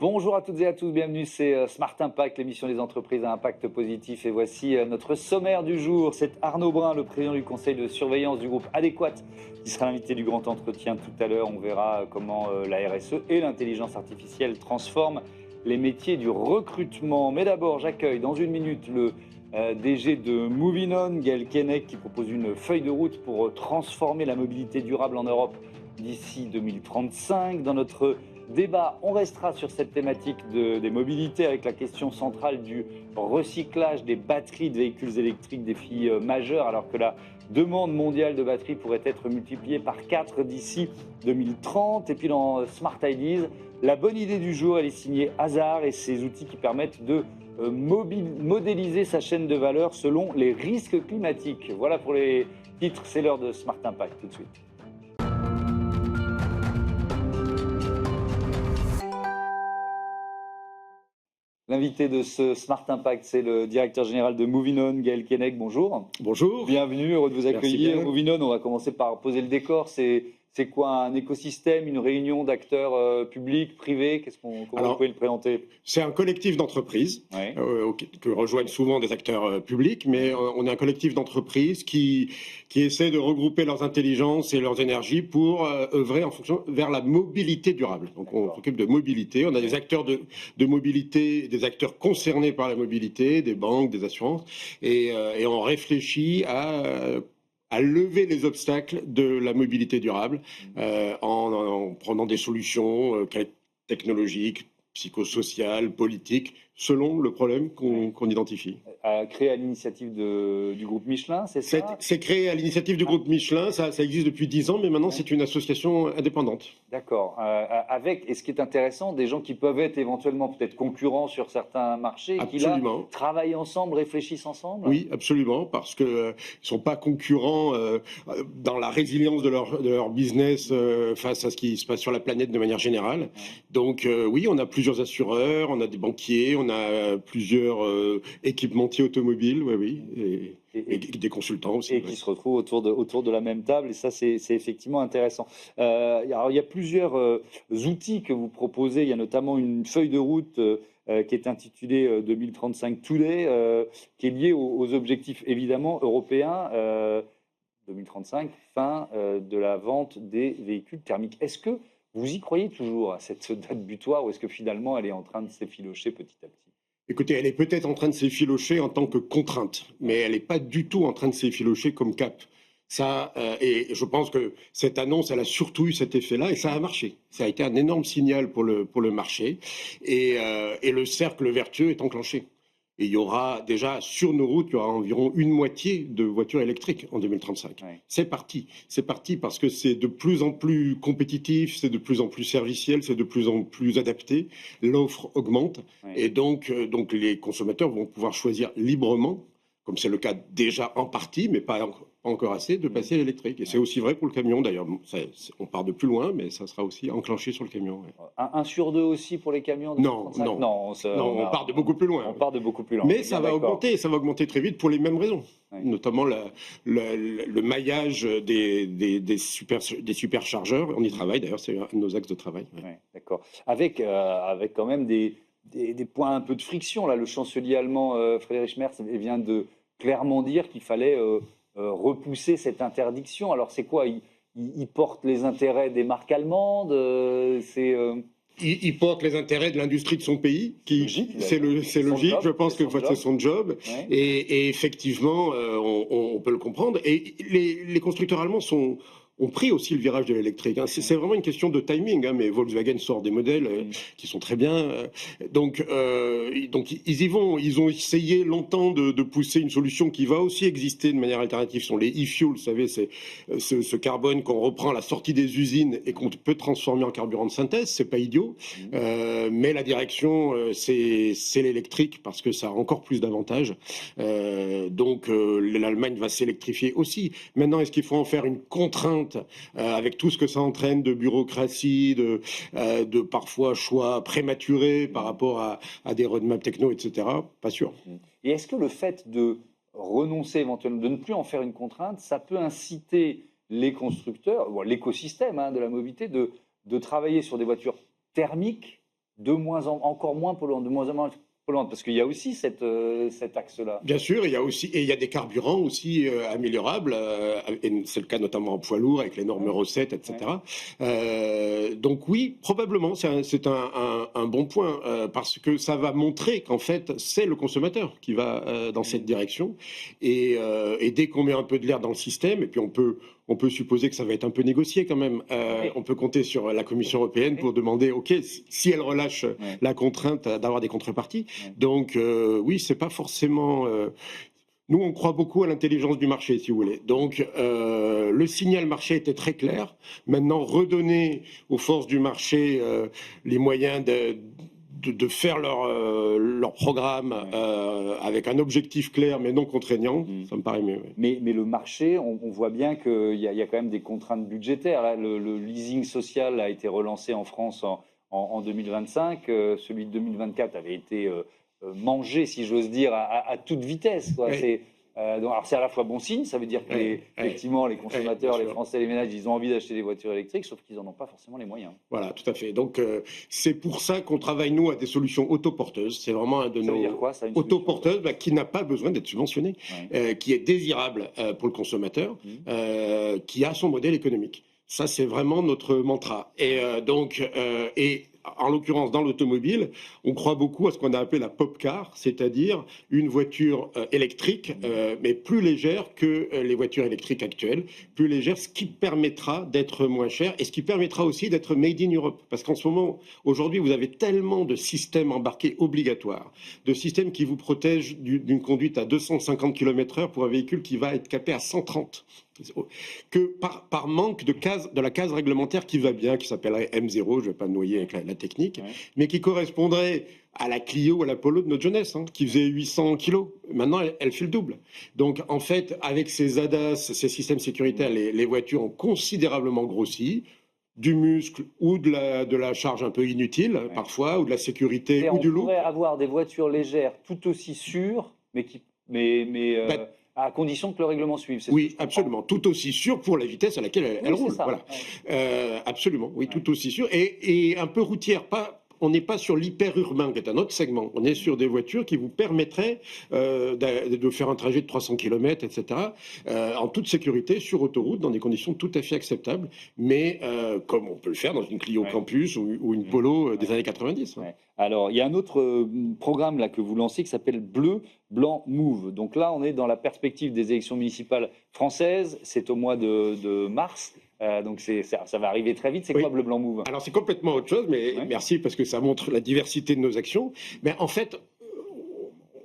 Bonjour à toutes et à tous, bienvenue, c'est Smart Impact, l'émission des entreprises à impact positif. Et voici notre sommaire du jour. C'est Arnaud Brun, le président du conseil de surveillance du groupe Adéquat, qui sera l'invité du grand entretien tout à l'heure. On verra comment la RSE et l'intelligence artificielle transforment les métiers du recrutement. Mais d'abord, j'accueille dans une minute le DG de Moving Gaël Keinec, qui propose une feuille de route pour transformer la mobilité durable en Europe d'ici 2035. Dans notre débat, on restera sur cette thématique des mobilités avec la question centrale du recyclage des batteries de véhicules électriques, défi majeur, alors que la demande mondiale de batteries pourrait être multipliée par 4 d'ici 2030. Et puis dans Smart Ideas, la bonne idée du jour, elle est signée Hazard et ses outils qui permettent de modéliser sa chaîne de valeur selon les risques climatiques. Voilà pour les titres, c'est l'heure de Smart Impact tout de suite. L'invité de ce Smart Impact, c'est le directeur général de Moving Gaël Keinec. Bonjour. Bonjour. Bienvenue, heureux de vous accueillir. Merci. Moving, on va commencer par poser le décor. C'est quoi un écosystème, une réunion d'acteurs publics, privés? Comment vous pouvez le présenter? C'est un collectif d'entreprises que rejoignent souvent des acteurs publics, mais on est un collectif d'entreprises qui essaie de regrouper leurs intelligences et leurs énergies pour œuvrer vers la mobilité durable. Donc on s'occupe de mobilité, on a des acteurs de mobilité, des acteurs concernés par la mobilité, des banques, des assurances, et on réfléchit à lever les obstacles de la mobilité durable en prenant des solutions technologiques, psychosociales, politiques, selon le problème qu'on identifie. Créé à l'initiative du groupe Michelin, c'est ça? C'est créé à l'initiative du groupe Michelin, ça existe depuis 10 ans, mais maintenant c'est une association indépendante. D'accord. Et ce qui est intéressant, des gens qui peuvent être éventuellement peut-être concurrents sur certains marchés, et qui là travaillent ensemble, réfléchissent ensemble? Oui, absolument, parce qu'ils ne sont pas concurrents dans la résilience de leur business face à ce qui se passe sur la planète de manière générale. Donc oui, on a plusieurs assureurs, on a des banquiers, on a plusieurs équipementiers automobiles, et des consultants aussi. Et qui se retrouvent autour de la même table, et ça, c'est effectivement intéressant. Alors, il y a plusieurs outils que vous proposez. Il y a notamment une feuille de route qui est intitulée 2035 Today, qui est liée aux objectifs évidemment européens. 2035, fin de la vente des véhicules thermiques. Est-ce que vous y croyez toujours à cette date butoir, ou est-ce que finalement elle est en train de s'effilocher petit à petit? Écoutez, elle est peut-être en train de s'effilocher en tant que contrainte, mais elle n'est pas du tout en train de s'effilocher comme cap. Et je pense que cette annonce, elle a surtout eu cet effet-là, et ça a marché. Ça a été un énorme signal pour le marché, et le cercle vertueux est enclenché. Et il y aura déjà, sur nos routes, il y aura environ une moitié de voitures électriques en 2035. C'est parti parce que c'est de plus en plus compétitif, c'est de plus en plus serviciel, c'est de plus en plus adapté. L'offre augmente et donc les consommateurs vont pouvoir choisir librement, comme c'est le cas déjà en partie, mais pas encore assez, de passer à l'électrique. Et c'est aussi vrai pour le camion, d'ailleurs. On part de plus loin, mais ça sera aussi enclenché sur le camion. Un sur deux aussi pour les camions? Non, on part de beaucoup plus loin. On part de beaucoup plus loin. Mais ça va augmenter très vite pour les mêmes raisons. Notamment le maillage des superchargeurs. On y travaille, d'ailleurs, c'est un de nos axes de travail. D'accord. Avec quand même des points un peu de friction. Là, le chancelier allemand Friedrich Merz vient de clairement dire qu'il fallait repousser cette interdiction. Alors c'est quoi? Il porte les intérêts des marques allemandes? Il porte les intérêts de l'industrie de son pays, c'est logique, je pense que c'est son job, et effectivement, on peut le comprendre. Et les constructeurs allemands ont pris aussi le virage de l'électrique. C'est vraiment une question de timing, mais Volkswagen sort des modèles qui sont très bien. Donc ils y vont. Ils ont essayé longtemps de pousser une solution qui va aussi exister de manière alternative. Ce sont les e-fuels, vous savez, c'est ce carbone qu'on reprend à la sortie des usines et qu'on peut transformer en carburant de synthèse. C'est pas idiot, mais la direction, c'est l'électrique parce que ça a encore plus d'avantages. Donc l'Allemagne va s'électrifier aussi. Maintenant, est-ce qu'il faut en faire une contrainte avec tout ce que ça entraîne de bureaucratie, de parfois choix prématurés par rapport à des roadmaps techno, etc. Pas sûr. Et est-ce que le fait de renoncer éventuellement, de ne plus en faire une contrainte, ça peut inciter les constructeurs, l'écosystème de la mobilité, de travailler sur des voitures thermiques encore moins polluante, de moins en moins polluante, parce qu'il y a aussi cet axe-là. Bien sûr, il y a des carburants aussi améliorables, et c'est le cas notamment en poids lourd avec les normes Euro 7, etc. Donc oui, probablement, c'est un bon point, parce que ça va montrer qu'en fait, c'est le consommateur qui va dans cette direction, et dès qu'on met un peu de l'air dans le système, et puis on peut supposer que ça va être un peu négocié quand même. On peut compter sur la Commission européenne pour demander, OK, si elle relâche la contrainte d'avoir des contreparties. Donc oui, c'est pas forcément... Nous, on croit beaucoup à l'intelligence du marché, si vous voulez. Donc le signal marché était très clair. Maintenant, redonner aux forces du marché les moyens de faire leur programme avec un objectif clair mais non contraignant, ça me paraît mieux. Mais le marché, on voit bien qu'il y a quand même des contraintes budgétaires. Là, le leasing social a été relancé en France en 2025. Celui de 2024 avait été mangé, si j'ose dire, à toute vitesse, quoi. Alors c'est à la fois bon signe, ça veut dire que effectivement les consommateurs, les Français, les ménages, ils ont envie d'acheter des voitures électriques, sauf qu'ils n'en ont pas forcément les moyens. Voilà, tout à fait. Donc c'est pour ça qu'on travaille nous à des solutions autoporteuses. C'est vraiment un de nos autoporteuses qui n'a pas besoin d'être subventionné, qui est désirable pour le consommateur, qui a son modèle économique. Ça c'est vraiment notre mantra. Et en l'occurrence, dans l'automobile, on croit beaucoup à ce qu'on a appelé la pop car, c'est-à-dire une voiture électrique, mais plus légère que les voitures électriques actuelles, plus légère, ce qui permettra d'être moins cher et ce qui permettra aussi d'être made in Europe. Parce qu'en ce moment, aujourd'hui, vous avez tellement de systèmes embarqués obligatoires, de systèmes qui vous protègent d'une conduite à 250 km/h pour un véhicule qui va être capé à 130. Que par manque de la case réglementaire qui va bien, qui s'appellerait M0, je ne vais pas me noyer avec la technique, mais qui correspondrait à la Clio, à la Polo de notre jeunesse, qui faisait 800 kilos. Maintenant, elle fait le double. Donc, en fait, avec ces ADAS, ces systèmes sécuritaires, les voitures ont considérablement grossi. Du muscle ou de la charge un peu inutile, parfois, ou de la sécurité, ou du lourd. On pourrait avoir des voitures légères tout aussi sûres, à condition que le règlement suive. Oui, absolument. Tout aussi sûr pour la vitesse à laquelle elle roule. Voilà. Absolument, oui, tout aussi sûr. Et un peu routière, on n'est pas sur l'hyper-urbain, qui est un autre segment. On est sur des voitures qui vous permettraient de faire un trajet de 300 km, etc., en toute sécurité, sur autoroute, dans des conditions tout à fait acceptables, mais comme on peut le faire dans une Clio Campus ou une Polo des années 90. Alors, il y a un autre programme là, que vous lancez qui s'appelle Bleu, Blanc, Move. Donc là, on est dans la perspective des élections municipales françaises. C'est au mois de mars. Donc ça va arriver très vite. C'est quoi Bleu Blanc Move? Alors c'est complètement autre chose, mais merci parce que ça montre la diversité de nos actions. Mais en fait,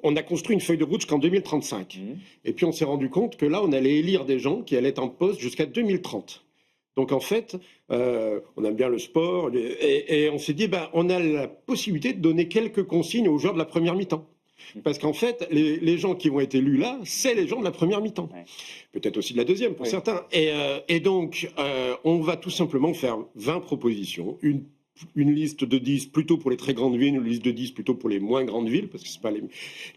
on a construit une feuille de route jusqu'en 2035. Et puis on s'est rendu compte que là, on allait élire des gens qui allaient être en poste jusqu'à 2030. Donc en fait, on aime bien le sport, et on s'est dit, on a la possibilité de donner quelques consignes aux joueurs de la première mi-temps. Parce qu'en fait, les gens qui vont être élus là, c'est les gens de la première mi-temps. Peut-être aussi de la deuxième pour certains. Et donc, on va tout simplement faire 20 propositions, une liste de 10 plutôt pour les très grandes villes, une liste de 10 plutôt pour les moins grandes villes, parce que ce n'est pas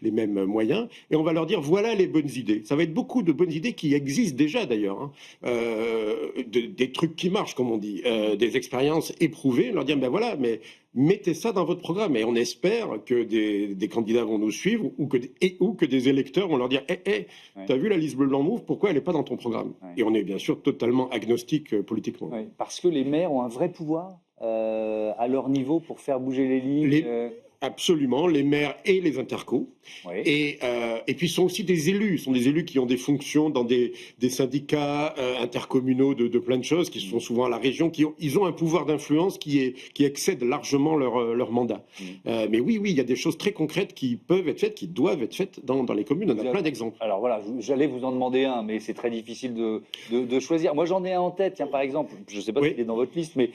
les mêmes moyens. Et on va leur dire, voilà les bonnes idées. Ça va être beaucoup de bonnes idées qui existent déjà d'ailleurs. Des trucs qui marchent, comme on dit, des expériences éprouvées. Leur dire, voilà, mais mettez ça dans votre programme. Et on espère que des candidats vont nous suivre ou que des électeurs vont leur dire, t'as vu la liste Bleu Blanc Move, pourquoi elle n'est pas dans ton programme? Et on est bien sûr totalement agnostique politiquement. Parce que les maires ont un vrai pouvoir à leur niveau pour faire bouger les lignes. Absolument, les maires et les intercos. Et puis, ils sont aussi des élus. Ce sont des élus qui ont des fonctions dans des syndicats intercommunaux de plein de choses, qui sont souvent à la région. Ils ont un pouvoir d'influence qui excède largement leur mandat. Mais oui, il y a des choses très concrètes qui peuvent être faites, qui doivent être faites dans les communes. On a plein d'exemples. Alors voilà, j'allais vous en demander un, mais c'est très difficile de choisir. Moi, j'en ai un en tête. Tiens, par exemple, je ne sais pas s'il est dans votre liste, mais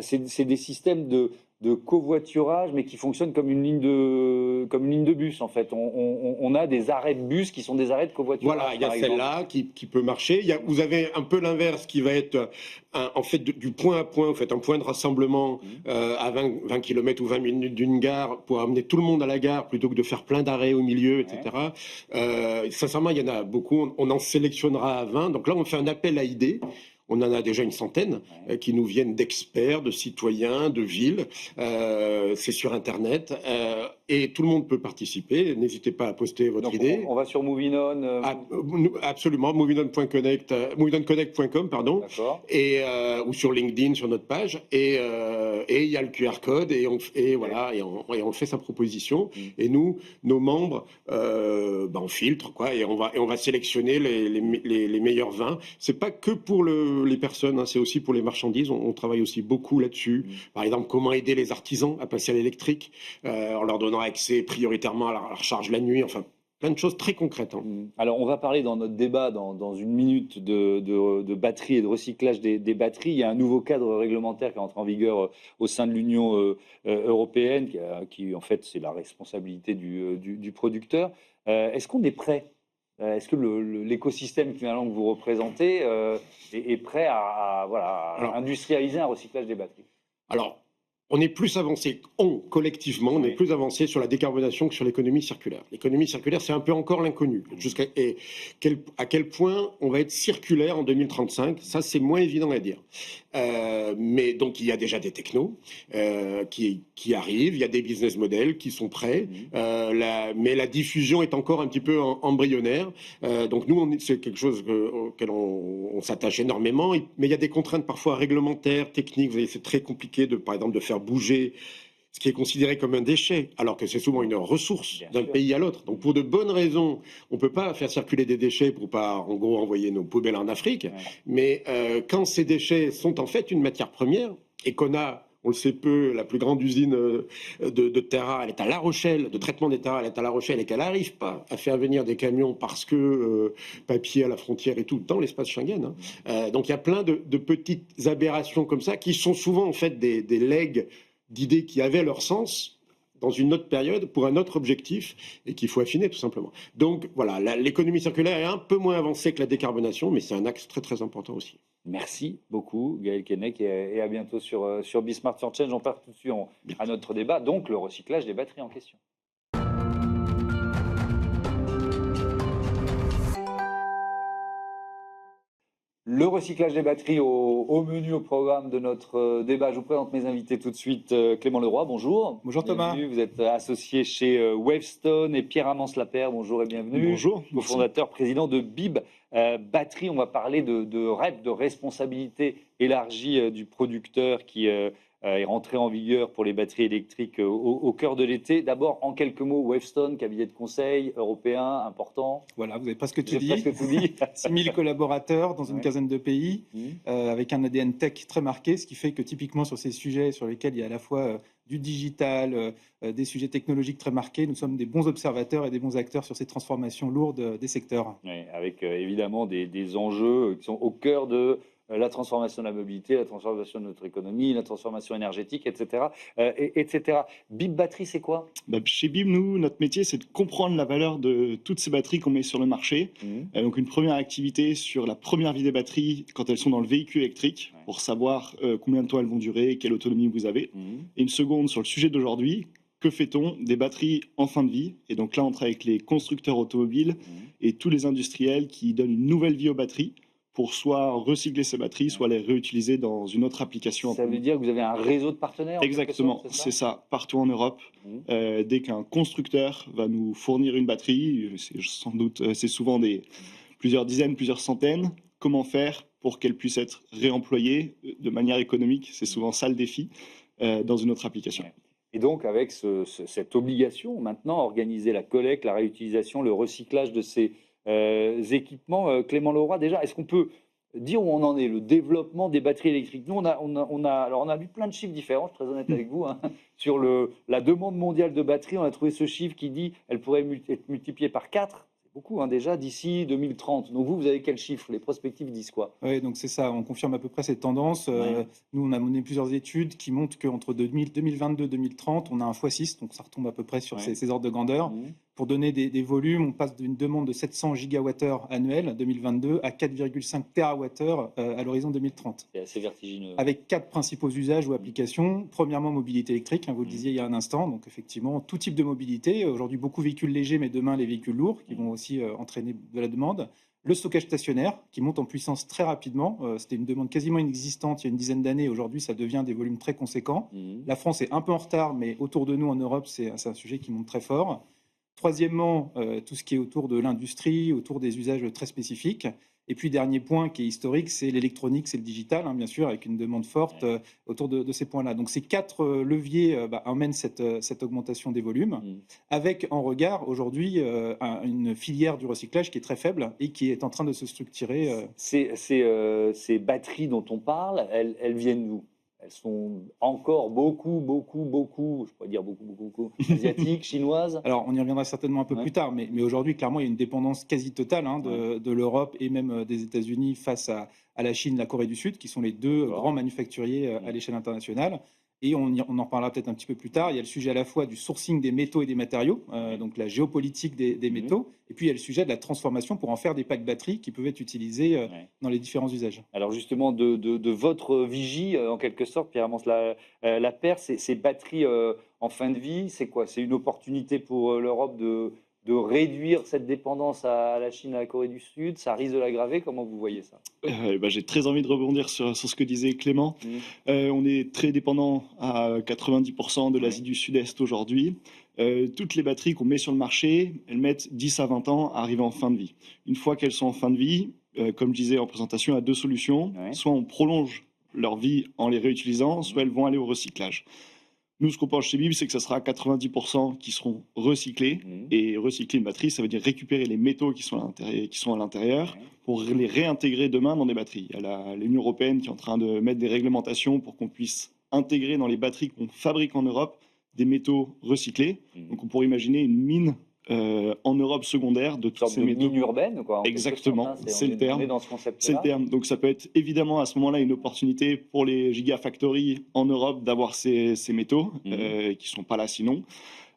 c'est des systèmes de covoiturage, mais qui fonctionne comme une ligne de bus, en fait. On a des arrêts de bus qui sont des arrêts de covoiturage. Voilà, il y a celle-là qui peut marcher. Vous avez un peu l'inverse qui va être, en fait, du point à point, en fait, un point de rassemblement à 20 km ou 20 minutes d'une gare pour amener tout le monde à la gare plutôt que de faire plein d'arrêts au milieu, etc. Sincèrement, il y en a beaucoup. On en sélectionnera 20. Donc là, on fait un appel à idées. On en a déjà une centaine qui nous viennent d'experts, de citoyens, de villes. C'est sur Internet et tout le monde peut participer. N'hésitez pas à poster votre idée. On va sur Movinon. Absolument, movinonConnect.com, pardon, ou sur LinkedIn, sur notre page. Et il y a le QR code et on fait sa proposition. Et nous, nos membres, on filtre quoi, et on va sélectionner les meilleurs vins. C'est pas que pour les personnes, c'est aussi pour les marchandises. On travaille aussi beaucoup là-dessus. Par exemple, comment aider les artisans à passer à l'électrique en leur donnant accès prioritairement à la recharge la nuit. Enfin, plein de choses très concrètes. Alors, on va parler dans notre débat dans une minute de batterie et de recyclage des batteries. Il y a un nouveau cadre réglementaire qui entre en vigueur au sein de l'Union européenne, qui en fait, c'est la responsabilité du producteur. Est-ce qu'on est prêt? Est-ce que l'écosystème finalement que vous représentez est prêt à industrialiser un recyclage des batteries? Alors, on est plus avancé, collectivement, on est plus avancé sur la décarbonation que sur l'économie circulaire. L'économie circulaire, c'est un peu encore l'inconnu. À quel point on va être circulaire en 2035, ça c'est moins évident à dire. Mais donc il y a déjà des technos qui arrivent, il y a des business models qui sont prêts, mais la diffusion est encore un petit peu embryonnaire. Donc nous, c'est quelque chose auquel on s'attache énormément, mais il y a des contraintes parfois réglementaires, techniques. Vous voyez, c'est très compliqué par exemple de faire bouger ce qui est considéré comme un déchet, alors que c'est souvent une ressource d'un pays à l'autre. Donc pour de bonnes raisons, on ne peut pas faire circuler des déchets pour pas, en gros, envoyer nos poubelles en Afrique. Mais quand ces déchets sont en fait une matière première et qu'on a, on le sait peu, la plus grande usine de terres rares, elle est à La Rochelle, de traitement des terres rares, elle est à La Rochelle, et qu'elle n'arrive pas à faire venir des camions parce que papier à la frontière et tout, dans l'espace Schengen. Donc il y a plein de petites aberrations comme ça qui sont souvent en fait des legs d'idées qui avaient leur sens dans une autre période pour un autre objectif et qu'il faut affiner tout simplement. Donc voilà, l'économie circulaire est un peu moins avancée que la décarbonation, mais c'est un axe très très important aussi. Merci beaucoup Gaël Keinec et à bientôt sur Be Smart for Change. On part tout de suite à notre débat, donc le recyclage des batteries en question. Le recyclage des batteries au menu, au programme de notre débat. Je vous présente mes invités tout de suite. Clément Leroy, bonjour. Bonjour Thomas. Bienvenue. Vous êtes associé chez Wavestone et Pierre Amance-Lapère, bonjour et bienvenue. Bonjour. Co-fondateur, président de BIB Batterie. On va parler de REP, de responsabilité élargie du producteur qui est rentré en vigueur pour les batteries électriques au cœur de l'été. D'abord, en quelques mots, Wavestone, cabinet de conseil européen important. Voilà, vous avez presque tout dit. 6 000 collaborateurs dans une quinzaine de pays, avec un ADN tech très marqué, ce qui fait que typiquement sur ces sujets sur lesquels il y a à la fois du digital, des sujets technologiques très marqués, nous sommes des bons observateurs et des bons acteurs sur ces transformations lourdes des secteurs. Oui, avec évidemment des enjeux qui sont au cœur de la transformation de la mobilité, la transformation de notre économie, la transformation énergétique, etc. etc. BIB Batterie, c'est quoi ? Chez BIB, nous, notre métier, c'est de comprendre la valeur de toutes ces batteries qu'on met sur le marché. Donc une première activité sur la première vie des batteries quand elles sont dans le véhicule électrique, pour savoir combien de temps elles vont durer, quelle autonomie vous avez. Et une seconde sur le sujet d'aujourd'hui, que fait-on des batteries en fin de vie? Et donc là, on travaille avec les constructeurs automobiles et tous les industriels qui donnent une nouvelle vie aux batteries, pour soit recycler ces batteries, soit les réutiliser dans une autre application. Ça veut dire que vous avez un réseau de partenaires? Exactement, c'est ça, partout en Europe. Dès qu'un constructeur va nous fournir une batterie, sans doute, c'est souvent plusieurs dizaines, plusieurs centaines, comment faire pour qu'elle puisse être réemployée de manière économique? C'est souvent ça le défi dans une autre application. Et donc, avec cette obligation, maintenant, organiser la collecte, la réutilisation, le recyclage de ces équipements. Clément Leroy, déjà, est-ce qu'on peut dire où on en est, le développement des batteries électriques? Nous, on a vu plein de chiffres différents, je suis très honnête avec vous, sur la demande mondiale de batteries. On a trouvé ce chiffre qui dit qu'elle pourrait être multipliée par 4. Beaucoup déjà d'ici 2030. Donc vous avez quel chiffre? Les prospectives disent quoi? Oui, donc c'est ça, on confirme à peu près cette tendance. Nous, on a mené plusieurs études qui montrent qu'entre 2022 et 2030, on a un x6, donc ça retombe à peu près sur ces ordres de grandeur. Pour donner des volumes, on passe d'une demande de 700 gigawattheures annuels en 2022 à 4,5 terawattheures à l'horizon 2030. C'est assez vertigineux. Avec 4 principaux usages ou applications. Premièrement, mobilité électrique, vous le disiez il y a un instant. Donc effectivement, tout type de mobilité. Aujourd'hui, beaucoup de véhicules légers, mais demain, les véhicules lourds qui vont aussi entraîner de la demande. Le stockage stationnaire, qui monte en puissance très rapidement. C'était une demande quasiment inexistante il y a une dizaine d'années. Aujourd'hui, ça devient des volumes très conséquents. La France est un peu en retard, mais autour de nous, en Europe, c'est un sujet qui monte très fort. Troisièmement, tout ce qui est autour de l'industrie, autour des usages très spécifiques. Et puis, dernier point qui est historique, c'est l'électronique, c'est le digital, bien sûr, avec une demande forte autour de ces points-là. Donc, ces 4 leviers emmènent cette augmentation des volumes, avec en regard, aujourd'hui, une filière du recyclage qui est très faible et qui est en train de se structurer. Ces batteries dont on parle, elles viennent d'où? Elles sont encore beaucoup, je pourrais dire beaucoup, asiatiques, chinoises. Alors, on y reviendra certainement un peu plus tard, mais aujourd'hui, clairement, il y a une dépendance quasi totale de l'Europe et même des États-Unis face à la Chine, la Corée du Sud, qui sont les deux grands manufacturiers à l'échelle internationale. Et on en parlera peut-être un petit peu plus tard. Il y a le sujet à la fois du sourcing des métaux et des matériaux, donc la géopolitique des métaux, et puis il y a le sujet de la transformation pour en faire des packs batteries qui peuvent être utilisés dans les différents usages. Alors justement, de votre vigie, en quelque sorte, Pierre-Amance Lapeyre, ces batteries en fin de vie, c'est quoi? C'est une opportunité pour l'Europe de réduire cette dépendance à la Chine, à la Corée du Sud? Ça risque de l'aggraver? Comment vous voyez ça? J'ai très envie de rebondir sur ce que disait Clément. On est très dépendant à 90% de l'Asie du Sud-Est aujourd'hui. Toutes les batteries qu'on met sur le marché, elles mettent 10 à 20 ans à arriver en fin de vie. Une fois qu'elles sont en fin de vie, comme je disais en présentation, il y a deux solutions. Soit on prolonge leur vie en les réutilisant, soit elles vont aller au recyclage. Nous, ce qu'on pense chez Bib, c'est que ça sera 90% qui seront recyclés. Et recycler une batterie, ça veut dire récupérer les métaux qui sont à l'intérieur pour les réintégrer demain dans des batteries. Il y a l'Union européenne qui est en train de mettre des réglementations pour qu'on puisse intégrer dans les batteries qu'on fabrique en Europe des métaux recyclés. Donc on pourrait imaginer une mine en Europe secondaire de tous ces métaux. Mine urbaine, quoi. Exactement, c'est le terme. Dans ce concept-là. C'est le terme. Donc ça peut être évidemment à ce moment-là une opportunité pour les gigafactories en Europe d'avoir ces métaux qui ne sont pas là sinon.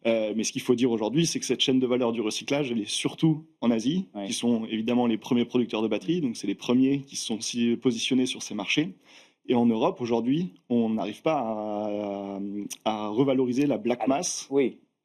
Mais ce qu'il faut dire aujourd'hui, c'est que cette chaîne de valeur du recyclage, elle est surtout en Asie, qui sont évidemment les premiers producteurs de batteries. Donc c'est les premiers qui se sont positionnés sur ces marchés. Et en Europe, aujourd'hui, on n'arrive pas à revaloriser la black mass.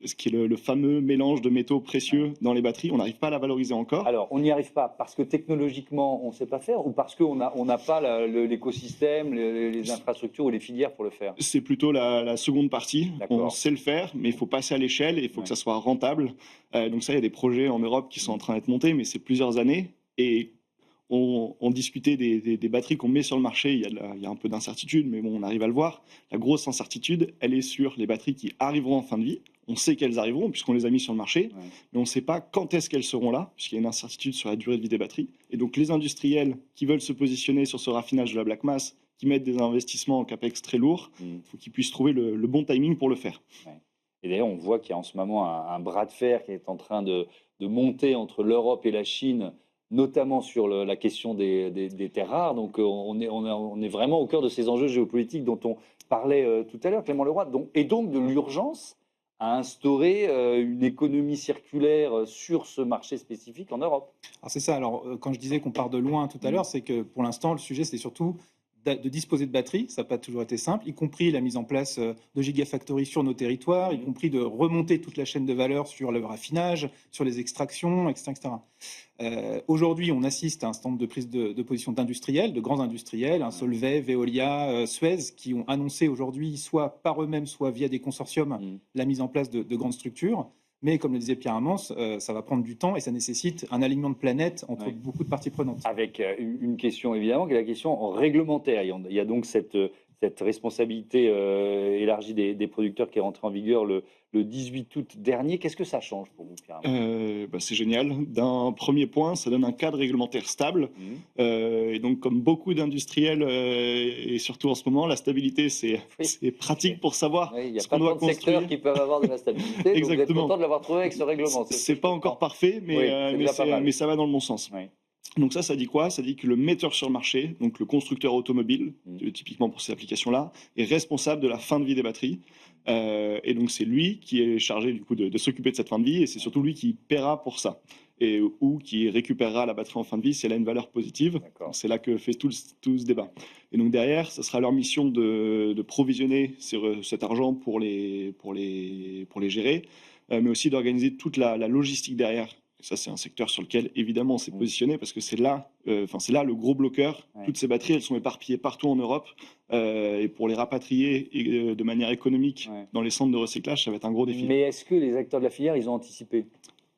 Ce qui est le fameux mélange de métaux précieux dans les batteries, on n'arrive pas à la valoriser encore. Alors, on n'y arrive pas parce que technologiquement, on ne sait pas faire ou parce qu'on n'a pas l'écosystème, les infrastructures ou les filières pour le faire? C'est plutôt la seconde partie. On sait le faire, mais il faut passer à l'échelle et il faut que ça soit rentable. Donc ça, il y a des projets en Europe qui sont en train d'être montés, mais c'est plusieurs années. Et on discutait des batteries qu'on met sur le marché. Il y a un peu d'incertitude, mais bon, on arrive à le voir. La grosse incertitude, elle est sur les batteries qui arriveront en fin de vie. On sait qu'elles arriveront puisqu'on les a mis sur le marché, mais on ne sait pas quand est-ce qu'elles seront là, puisqu'il y a une incertitude sur la durée de vie des batteries. Et donc les industriels qui veulent se positionner sur ce raffinage de la black mass, qui mettent des investissements en capex très lourds, il faut qu'ils puissent trouver le bon timing pour le faire. Et d'ailleurs, on voit qu'il y a en ce moment un bras de fer qui est en train de monter entre l'Europe et la Chine, notamment sur la question des terres rares. Donc on est vraiment au cœur de ces enjeux géopolitiques dont on parlait tout à l'heure, Clément Leroy, et donc de l'urgence à instaurer une économie circulaire sur ce marché spécifique en Europe. Alors c'est ça, alors quand je disais qu'on part de loin tout à l'heure, c'est que pour l'instant, le sujet, c'est surtout de disposer de batteries, ça n'a pas toujours été simple, y compris la mise en place de gigafactories sur nos territoires, y compris de remonter toute la chaîne de valeur sur le raffinage, sur les extractions, etc. Aujourd'hui, on assiste à un certain nombre de prises de position d'industriels, de grands industriels, Solvay, Veolia, Suez, qui ont annoncé aujourd'hui, soit par eux-mêmes, soit via des consortiums, la mise en place de grandes structures. Mais comme le disait Pierre-Amance, ça va prendre du temps et ça nécessite un alignement de planète entre beaucoup de parties prenantes. Avec une question évidemment, qui est la question réglementaire. Il y a donc cette responsabilité élargie des producteurs qui est rentrée en vigueur le 18 août dernier. Qu'est-ce que ça change pour vous, Pierre? C'est génial. D'un premier point, ça donne un cadre réglementaire stable. Et donc, comme beaucoup d'industriels, et surtout en ce moment, la stabilité, c'est pratique pour savoir ce qu'on doit construire. Il y a pas tant de secteurs qui peuvent avoir de la stabilité. Exactement. Donc vous êtes content de l'avoir trouvé avec ce règlement. C'est pas encore parfait, mais ça va dans le bon sens. Donc ça dit quoi? Ça dit que le metteur sur le marché, donc le constructeur automobile, typiquement pour ces applications-là, est responsable de la fin de vie des batteries. Et donc c'est lui qui est chargé du coup de s'occuper de cette fin de vie et c'est surtout lui qui paiera pour ça. Ou qui récupérera la batterie en fin de vie si elle a une valeur positive. C'est là que fait tout ce débat. Et donc derrière, ce sera leur mission de provisionner cet argent pour les gérer, mais aussi d'organiser toute la logistique derrière. Ça, c'est un secteur sur lequel, évidemment, on s'est positionné parce que c'est là le gros bloqueur. Ouais. Toutes ces batteries, elles sont éparpillées partout en Europe. Et pour les rapatrier de manière économique dans les centres de recyclage, ça va être un gros défi. Mais est-ce que les acteurs de la filière, ils ont anticipé?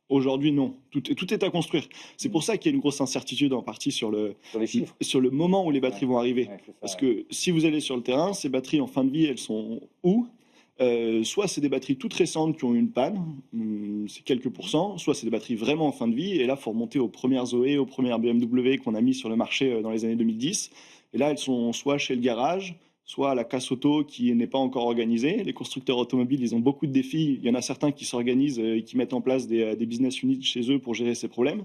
Aujourd'hui, non. Tout est à construire. C'est pour ça qu'il y a une grosse incertitude en partie sur les chiffres, sur le moment où les batteries vont arriver. Ouais, c'est ça, Parce que si vous allez sur le terrain, ces batteries en fin de vie, elles sont où? Soit c'est des batteries toutes récentes qui ont eu une panne, c'est quelques pourcents, soit c'est des batteries vraiment en fin de vie, et là, il faut remonter aux premières Zoé, aux premières BMW qu'on a mis sur le marché dans les années 2010. Et là, elles sont soit chez le garage, soit à la casse auto qui n'est pas encore organisée. Les constructeurs automobiles, ils ont beaucoup de défis. Il y en a certains qui s'organisent et qui mettent en place des business units chez eux pour gérer ces problèmes.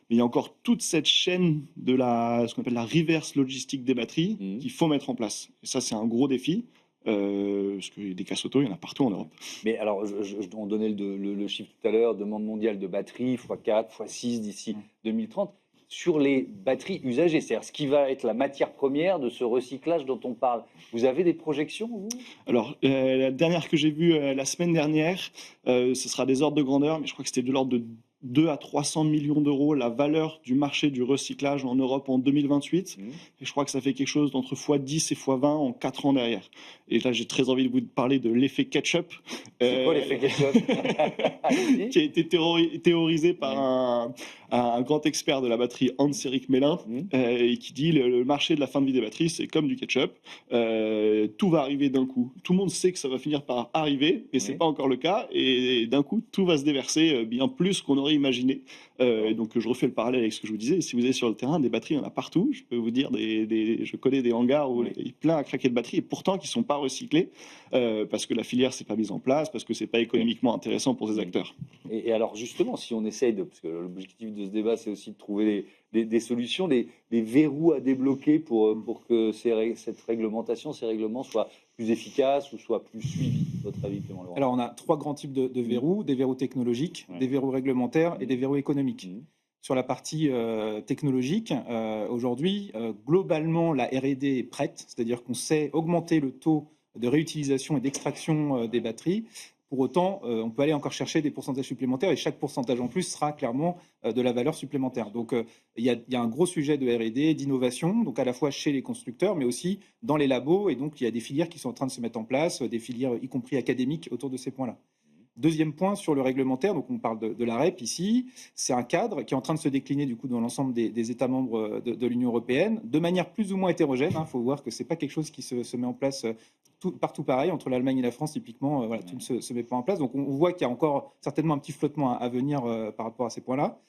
Mais il y a encore toute cette chaîne de ce qu'on appelle la reverse logistique des batteries qu'il faut mettre en place. Et ça, c'est un gros défi. Parce que des casses auto, il y en a partout en Europe. Mais alors, on donnait le chiffre tout à l'heure, demande mondiale de batteries, x4, x6 d'ici 2030, sur les batteries usagées, c'est-à-dire ce qui va être la matière première de ce recyclage dont on parle. Vous avez des projections, vous? Alors, la dernière que j'ai vue la semaine dernière, ce sera des ordres de grandeur, mais je crois que c'était de l'ordre de 2 à 300 millions d'euros la valeur du marché du recyclage en Europe en 2028. Et je crois que ça fait quelque chose d'entre x10 et x20 en 4 ans derrière. Et là, j'ai très envie de vous parler de l'effet ketchup. C'est quoi l'effet ketchup? Qui a été théorisé par un grand expert de la batterie, Hans-Erik Mellin, et qui dit le marché de la fin de vie des batteries, c'est comme du ketchup. Tout va arriver d'un coup. Tout le monde sait que ça va finir par arriver, mais c'est pas encore le cas. Et d'un coup, tout va se déverser bien plus qu'on aurait imaginé. Donc, je refais le parallèle avec ce que je vous disais. Si vous êtes sur le terrain, des batteries, il y en a partout. Je peux vous dire, je connais des hangars où il y a plein à craquer de batteries, et pourtant qui ne sont pas recyclés parce que la filière s'est pas mise en place, parce que c'est pas économiquement intéressant pour ces acteurs. Et alors justement, si on essaye parce que l'objectif de ce débat, c'est aussi de trouver des solutions, des verrous à débloquer pour que cette réglementation, ces règlements soient plus efficaces ou soient plus suivis, à votre avis, Clément Laurent? Alors, on a 3 grands types de verrous, des verrous technologiques, des verrous réglementaires et des verrous économiques. Sur la partie technologique, aujourd'hui, globalement, la R&D est prête, c'est-à-dire qu'on sait augmenter le taux de réutilisation et d'extraction des batteries. Pour autant, on peut aller encore chercher des pourcentages supplémentaires et chaque pourcentage en plus sera clairement de la valeur supplémentaire. Donc, il y a un gros sujet de R&D, d'innovation, donc à la fois chez les constructeurs, mais aussi dans les labos. Et donc, il y a des filières qui sont en train de se mettre en place, des filières y compris académiques autour de ces points-là. Deuxième point sur le réglementaire, donc on parle de la REP ici, c'est un cadre qui est en train de se décliner du coup dans l'ensemble des États membres de l'Union européenne, de manière plus ou moins hétérogène. Il faut voir que c'est pas quelque chose qui se met en place partout pareil, entre l'Allemagne et la France typiquement, tout ne se met pas en place. Donc on voit qu'il y a encore certainement un petit flottement à venir par rapport à ces points-là.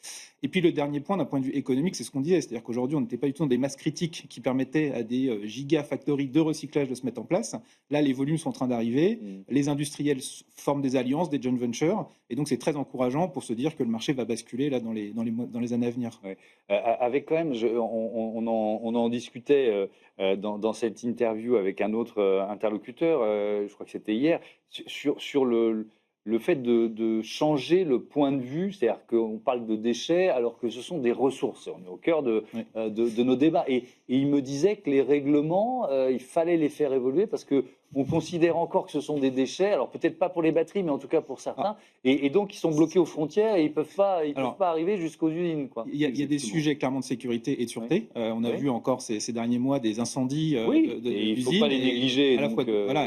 Et puis le dernier point d'un point de vue économique, c'est ce qu'on disait, c'est-à-dire qu'aujourd'hui on n'était pas du tout dans des masses critiques qui permettaient à des gigafactories de recyclage de se mettre en place. Là les volumes sont en train d'arriver, les industriels forment des alliances, des joint ventures, et donc c'est très encourageant pour se dire que le marché va basculer là dans les années à venir. Ouais. Avec quand même, on en discutait dans cette interview avec un autre interlocuteur, je crois que c'était hier, sur le fait de changer le point de vue, c'est-à-dire qu'on parle de déchets alors que ce sont des ressources. On est au cœur de nos débats. Et il me disait que les règlements, il fallait les faire évoluer parce que on considère encore que ce sont des déchets, alors peut-être pas pour les batteries, mais en tout cas pour certains, et donc ils sont bloqués aux frontières et ils peuvent pas arriver jusqu'aux usines. Il y a des sujets clairement de sécurité et de sûreté. On a vu encore ces derniers mois des incendies d'usines. Il ne faut pas les négliger.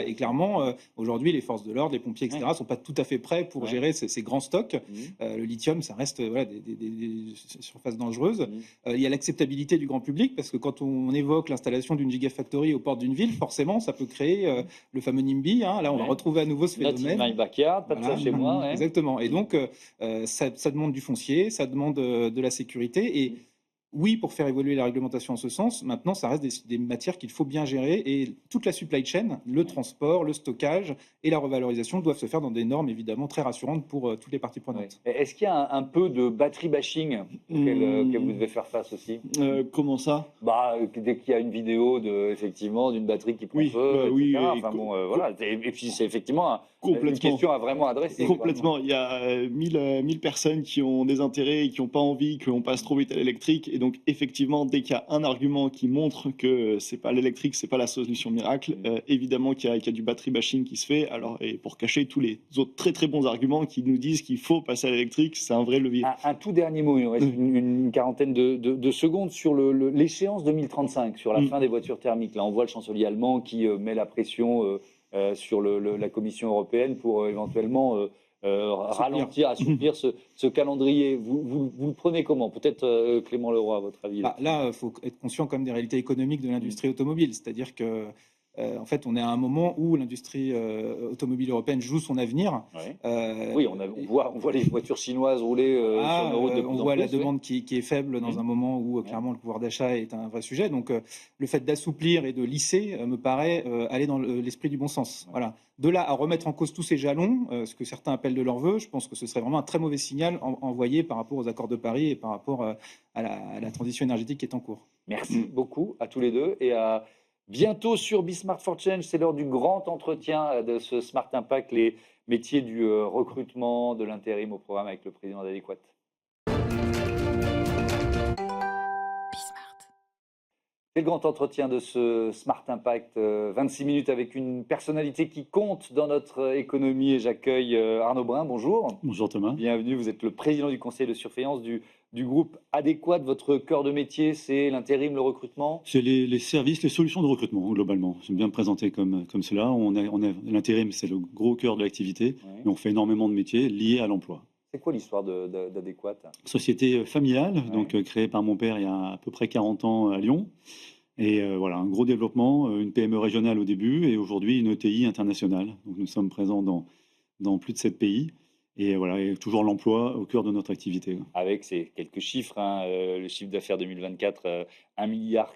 Et clairement, aujourd'hui, les forces de l'ordre, les pompiers, etc., ne sont pas tout à fait prêts pour gérer ces grands stocks. Le lithium, ça reste des surfaces dangereuses. Il y a l'acceptabilité du grand public, parce que quand on évoque l'installation d'une gigafactory aux portes d'une ville, forcément, ça peut créer le fameux NIMBY, là on va retrouver à nouveau ce phénomène. Not in my backyard, pas de ça chez moi. Exactement. Et donc ça demande du foncier, ça demande de la sécurité. Et oui, pour faire évoluer la réglementation en ce sens, maintenant ça reste des matières qu'il faut bien gérer, et toute la supply chain, le transport, le stockage et la revalorisation doivent se faire dans des normes évidemment très rassurantes pour toutes les parties prenantes. Est-ce qu'il y a un peu de battery bashing auquel vous devez faire face aussi? Comment ça? Dès qu'il y a une vidéo effectivement d'une batterie qui prend feu, etc. Et puis c'est effectivement Complètement. Une question à vraiment adresser. Complètement. Il y a 1000 personnes qui ont des intérêts et qui n'ont pas envie qu'on passe trop vite à l'électrique. Et donc, effectivement, dès qu'il y a un argument qui montre que c'est pas l'électrique, c'est pas la solution miracle, évidemment qu'il y a du battery bashing qui se fait. Alors, et pour cacher tous les autres très très bons arguments qui nous disent qu'il faut passer à l'électrique, c'est un vrai levier. Un tout dernier mot, il nous reste une quarantaine de secondes sur l'échéance 2035, sur la fin des voitures thermiques. Là, on voit le chancelier allemand qui met la pression sur la Commission européenne pour éventuellement ralentir, assouplir ce calendrier. Vous le prenez comment? Peut-être Clément Leroy, à votre avis. Là, il faut être conscient comme des réalités économiques de l'industrie automobile. C'est-à-dire que en fait, on est à un moment où l'industrie automobile européenne joue son avenir. Oui, on voit les voitures chinoises rouler sur nos routes de plus en plus. On voit la demande qui est faible dans un moment où clairement le pouvoir d'achat est un vrai sujet. Donc le fait d'assouplir et de lisser me paraît aller dans l'esprit du bon sens. Voilà. De là à remettre en cause tous ces jalons, ce que certains appellent de leur vœu, je pense que ce serait vraiment un très mauvais signal envoyé par rapport aux accords de Paris et par rapport à la transition énergétique qui est en cours. Merci beaucoup à tous les deux et à bientôt sur Be Smart for Change. C'est l'heure du grand entretien de ce Smart Impact, les métiers du recrutement, de l'intérim au programme avec le président d'Adéquat. C'est le grand entretien de ce Smart Impact, 26 minutes avec une personnalité qui compte dans notre économie. Et j'accueille Arnaud Brun, bonjour. Bonjour Thomas. Bienvenue, vous êtes le président du conseil de surveillance du groupe Adéquat. Votre cœur de métier, c'est l'intérim, le recrutement? C'est les services, les solutions de recrutement, globalement. J'aime bien me présenter comme cela. L'intérim, c'est le gros cœur de l'activité. Oui. Et on fait énormément de métiers liés à l'emploi. C'est quoi l'histoire d'Adéquat? Société familiale, Oui. donc créée par mon père il y a à peu près 40 ans à Lyon. Et voilà, un gros développement, une PME régionale au début et aujourd'hui une ETI internationale. Donc nous sommes présents dans plus de 7 pays. Et voilà, et toujours l'emploi au cœur de notre activité. Avec ces quelques chiffres, le chiffre d'affaires 2024, 1,4 milliard,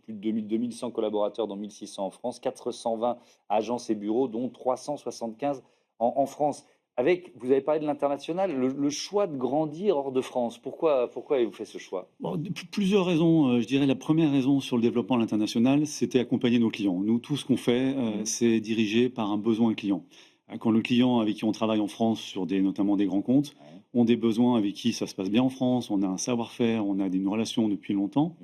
plus de 2100 collaborateurs, dont 1600 en France, 420 agences et bureaux, dont 375 en France. Vous avez parlé de l'international, le choix de grandir hors de France, pourquoi avez-vous fait ce choix? Plusieurs raisons. Je dirais la première raison sur le développement à l'international, c'était accompagner nos clients. Nous, tout ce qu'on fait, c'est dirigé par un besoin client. Quand le client avec qui on travaille en France, sur notamment des grands comptes, ont des besoins avec qui ça se passe bien en France, on a un savoir-faire, on a une relation depuis longtemps,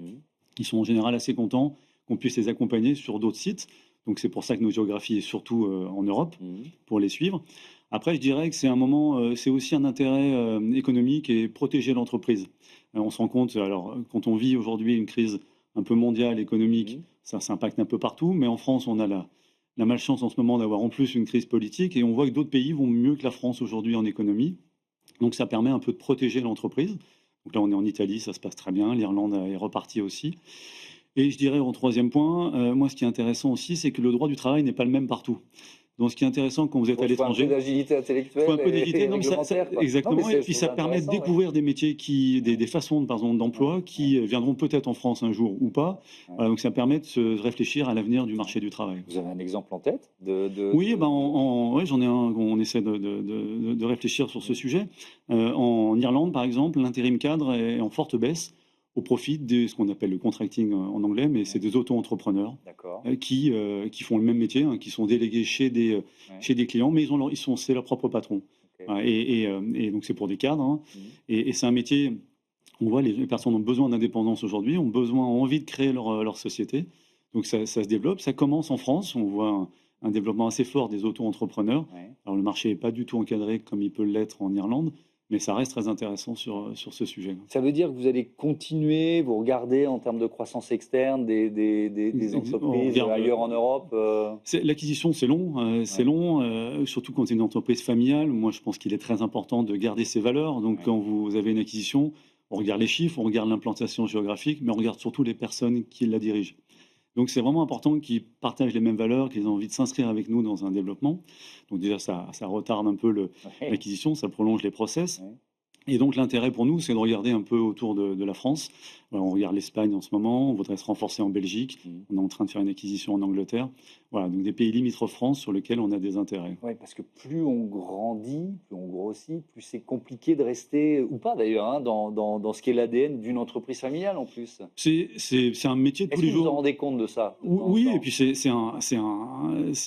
ils sont en général assez contents qu'on puisse les accompagner sur d'autres sites. Donc c'est pour ça que nos géographies est surtout en Europe, pour les suivre. Après, je dirais que c'est un moment, c'est aussi un intérêt économique et protéger l'entreprise. On se rend compte, alors quand on vit aujourd'hui une crise un peu mondiale, économique, ça impacte un peu partout, mais en France, on a la malchance en ce moment d'avoir en plus une crise politique et on voit que d'autres pays vont mieux que la France aujourd'hui en économie. Donc ça permet un peu de protéger l'entreprise. Donc là, on est en Italie, ça se passe très bien. L'Irlande est repartie aussi. Et je dirais en troisième point, moi, ce qui est intéressant aussi, c'est que le droit du travail n'est pas le même partout. Donc, ce qui est intéressant quand vous êtes à l'étranger, il faut un peu d'agilité intellectuelle. Il faut un peu d'agilité, exactement. Non, et puis ça permet de découvrir des métiers, des façons d'emploi qui viendront peut-être en France un jour ou pas. Voilà, donc ça permet de se réfléchir à l'avenir du marché du travail. Vous avez un exemple en tête Oui, j'en ai un. On essaie de réfléchir sur ce sujet. En Irlande, par exemple, l'intérim cadre est en forte baisse au profit de ce qu'on appelle le contracting en anglais, mais c'est des auto-entrepreneurs qui font le même métier, qui sont délégués chez des clients, mais c'est leur propre patron. Et donc c'est pour des cadres. Et c'est un métier, on voit les personnes ont besoin d'indépendance aujourd'hui, ont envie de créer leur société. Donc ça se développe, ça commence en France, on voit un développement assez fort des auto-entrepreneurs. Alors le marché n'est pas du tout encadré comme il peut l'être en Irlande, mais ça reste très intéressant sur ce sujet. Ça veut dire que vous allez continuer, vous regardez en termes de croissance externe des entreprises ailleurs en Europe L'acquisition, c'est long, surtout quand c'est une entreprise familiale. Moi, je pense qu'il est très important de garder ses valeurs. Donc, quand vous avez une acquisition, on regarde les chiffres, on regarde l'implantation géographique, mais on regarde surtout les personnes qui la dirigent. Donc, c'est vraiment important qu'ils partagent les mêmes valeurs, qu'ils aient envie de s'inscrire avec nous dans un développement. Donc, déjà, ça retarde un peu l'acquisition, ça prolonge les process. Et donc l'intérêt pour nous, c'est de regarder un peu autour de la France. Voilà, on regarde l'Espagne en ce moment, on voudrait se renforcer en Belgique, on est en train de faire une acquisition en Angleterre. Voilà, donc des pays limitrophes France sur lesquels on a des intérêts. Oui, parce que plus on grandit, plus on grossit, plus c'est compliqué de rester, ou pas d'ailleurs, hein, dans ce qui est l'ADN d'une entreprise familiale en plus. C'est un métier de tous les Est-ce que vous vous en jours. rendez compte de ça de temps en Oui, temps et puis c'est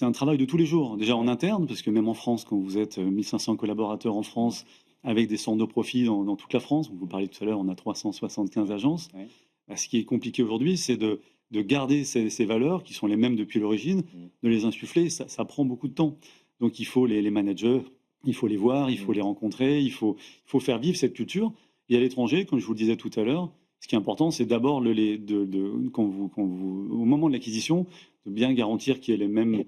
un travail de tous les jours. Déjà en interne, parce que même en France, quand vous êtes 1500 collaborateurs en France, avec des centres de profit dans toute la France, vous parliez tout à l'heure, on a 375 agences. Oui. Ce qui est compliqué aujourd'hui, c'est de garder ces valeurs qui sont les mêmes depuis l'origine, de les insuffler. Ça prend beaucoup de temps. Donc il faut les manager, il faut les voir, il faut les rencontrer, il faut faire vivre cette culture. Et à l'étranger, comme je vous le disais tout à l'heure, ce qui est important, c'est d'abord au moment de l'acquisition, de bien garantir qu'il y ait les mêmes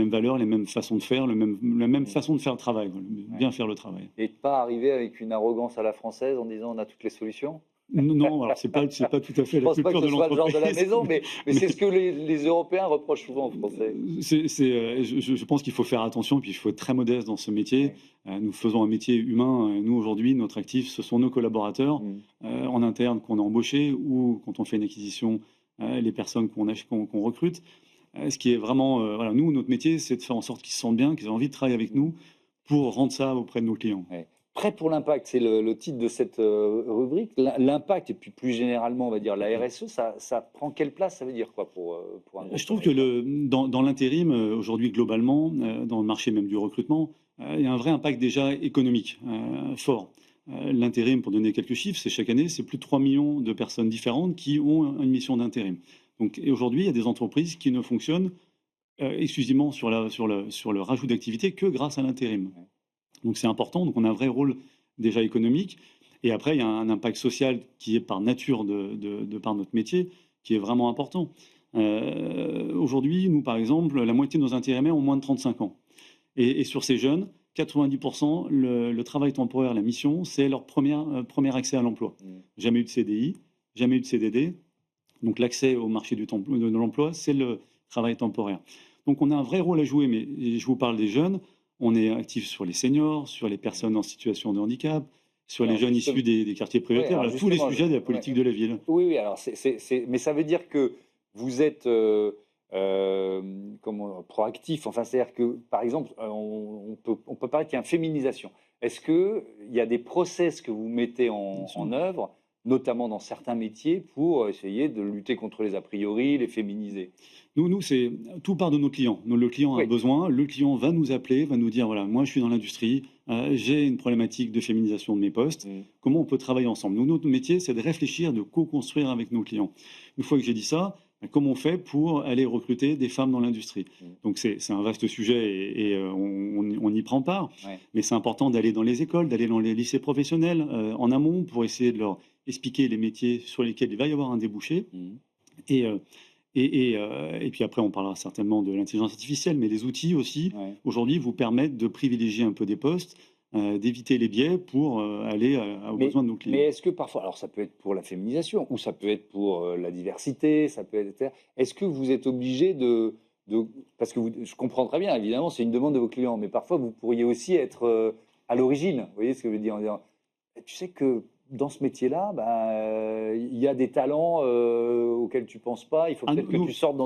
valeurs, les mêmes façons de faire, la même façon de faire le travail, bien faire le travail. Et de pas arriver avec une arrogance à la française en disant on a toutes les solutions. Non, alors c'est pas tout à fait Je la pense pas culture que de ce soit le genre de la l'entreprise. maison, mais c'est ce que les Européens reprochent souvent aux Français. Je pense qu'il faut faire attention, puis il faut être très modeste dans ce métier. Nous faisons un métier humain. Nous, aujourd'hui, notre actif, ce sont nos collaborateurs en interne qu'on a embauchés ou quand on fait une acquisition, les personnes qu'on recrute. Ce qui est vraiment... voilà, nous, notre métier, c'est de faire en sorte qu'ils se sentent bien, qu'ils aient envie de travailler avec nous pour rendre ça auprès de nos clients. Ouais. Prêt pour l'impact, c'est le titre de cette rubrique. L'impact, et puis plus généralement, on va dire la RSE, ça prend quelle place? Ça veut dire quoi pour un groupe? Je trouve que dans l'intérim, aujourd'hui, globalement, dans le marché même du recrutement, il y a un vrai impact déjà économique fort. L'intérim, pour donner quelques chiffres, c'est chaque année, c'est plus de 3 millions de personnes différentes qui ont une mission d'intérim. Donc, et aujourd'hui, il y a des entreprises qui ne fonctionnent exclusivement sur le rajout d'activité que grâce à l'intérim. Donc c'est important, donc on a un vrai rôle déjà économique. Et après, il y a un impact social qui est par nature de par notre métier, qui est vraiment important. Aujourd'hui, nous, par exemple, la moitié de nos intérimaires ont moins de 35 ans. Et sur ces jeunes, 90%, le travail temporaire, la mission, c'est leur premier accès à l'emploi. Jamais eu de CDI, jamais eu de CDD. Donc l'accès au marché de l'emploi, c'est le travail temporaire. Donc on a un vrai rôle à jouer, mais je vous parle des jeunes. On est actif sur les seniors, sur les personnes en situation de handicap, sur les jeunes issus des quartiers prioritaires, tous les sujets de la politique de la ville. Oui, alors mais ça veut dire que vous êtes proactif. Enfin, c'est-à-dire que, par exemple, on peut parler qu'il y a une féminisation. Est-ce qu'il y a des process que vous mettez en œuvre, notamment dans certains métiers, pour essayer de lutter contre les a priori, les féminiser? Nous, c'est tout part de nos clients. Le client a besoin, le client va nous appeler, va nous dire voilà, moi je suis dans l'industrie, j'ai une problématique de féminisation de mes postes, comment on peut travailler ensemble? Nous, notre métier, c'est de réfléchir, de co-construire avec nos clients. Une fois que j'ai dit ça, comment on fait pour aller recruter des femmes dans l'industrie? Donc c'est un vaste sujet et on y prend part, mais c'est important d'aller dans les écoles, d'aller dans les lycées professionnels en amont pour essayer de leur expliquer les métiers sur lesquels il va y avoir un débouché. Et puis après, on parlera certainement de l'intelligence artificielle, mais les outils aussi, aujourd'hui, vous permettent de privilégier un peu des postes, d'éviter les biais pour aller aux besoins de nos clients. Mais est-ce que parfois, alors ça peut être pour la féminisation, ou ça peut être pour la diversité, ça peut être... Est-ce que vous êtes obligé parce que je comprends très bien, évidemment, c'est une demande de vos clients, mais parfois vous pourriez aussi être à l'origine, vous voyez ce que je veux dire, en disant, tu sais que dans ce métier-là, il y a des talents auxquels tu ne penses pas. Il faut peut-être que tu sortes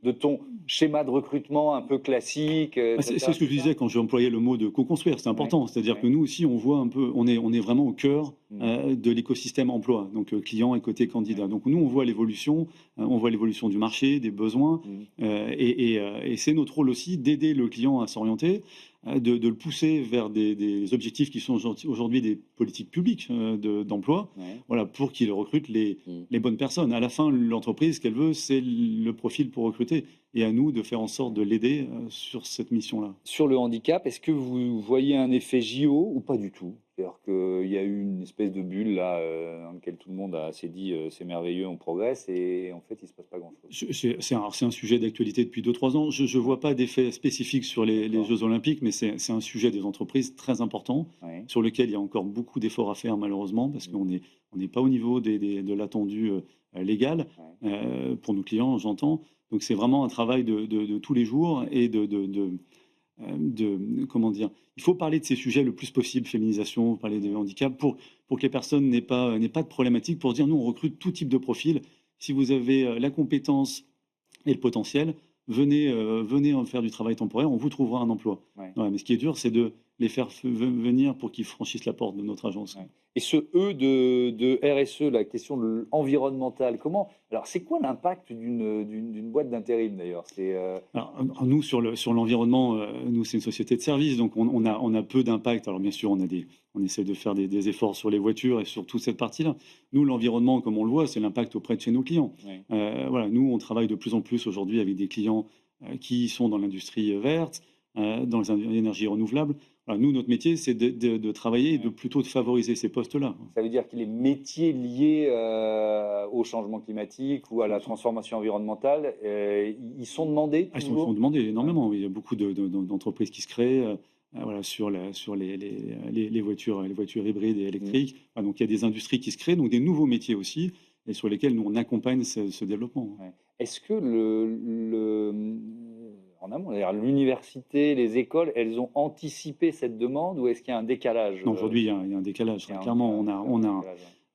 de ton schéma de recrutement un peu classique. C'est ce que je disais quand j'ai employé le mot de co-construire. C'est important. C'est-à-dire que nous aussi, on voit un peu, on est vraiment au cœur de l'écosystème emploi, donc client et côté candidat. Donc nous, on voit l'évolution du marché, des besoins, et c'est notre rôle aussi d'aider le client à s'orienter. De le pousser vers des objectifs qui sont aujourd'hui des politiques publiques d'emploi, voilà, pour qu'il recrute les bonnes personnes. À la fin, l'entreprise, ce qu'elle veut, c'est le profil pour recruter. Et à nous de faire en sorte de l'aider sur cette mission-là. Sur le handicap, est-ce que vous voyez un effet JO ou pas du tout? C'est-à-dire qu'il y a eu une espèce de bulle là, dans laquelle tout le monde s'est dit c'est merveilleux, on progresse, et en fait il ne se passe pas grand-chose. C'est un sujet d'actualité depuis 2-3 ans. Je ne vois pas d'effet spécifique sur les Jeux Olympiques, mais c'est un sujet des entreprises très important, sur lequel il y a encore beaucoup d'efforts à faire malheureusement, parce qu'on n'est pas au niveau de l'attendu légal, pour nos clients, j'entends. Donc c'est vraiment un travail de tous les jours et comment dire, il faut parler de ces sujets le plus possible, féminisation, parler de handicap, pour pour que les personnes n'aient pas de problématique, pour se dire, nous, on recrute tout type de profil. Si vous avez la compétence et le potentiel, venez en faire du travail temporaire, on vous trouvera un emploi. Ouais. Ouais, mais ce qui est dur, c'est de les faire venir pour qu'ils franchissent la porte de notre agence. Ouais. Et ce E de RSE, la question de environnementale, comment... Alors, c'est quoi l'impact d'une boîte d'intérim, d'ailleurs? Alors, nous, sur l'environnement, nous, c'est une société de service, donc on a peu d'impact. Alors, bien sûr, on essaie de faire des efforts sur les voitures et sur toute cette partie-là. Nous, l'environnement, comme on le voit, c'est l'impact auprès de chez nos clients. Ouais. Voilà, nous, on travaille de plus en plus aujourd'hui avec des clients qui sont dans l'industrie verte, dans les énergies renouvelables. Voilà, nous, notre métier, c'est de travailler et plutôt de favoriser ces postes-là. Ça veut dire que les métiers liés au changement climatique ou à la transformation environnementale, ils sont demandés Ils toujours? sont demandés énormément. Il y a beaucoup d'entreprises qui se créent voilà, sur les voitures hybrides et électriques. Voilà, donc il y a des industries qui se créent, donc des nouveaux métiers aussi, et sur lesquels nous, on accompagne ce développement. Ouais. Est-ce que en amont, d'ailleurs, l'université, les écoles, elles ont anticipé cette demande ou est-ce qu'il y a un décalage? Non, aujourd'hui, il y a un décalage. Il y a Clairement,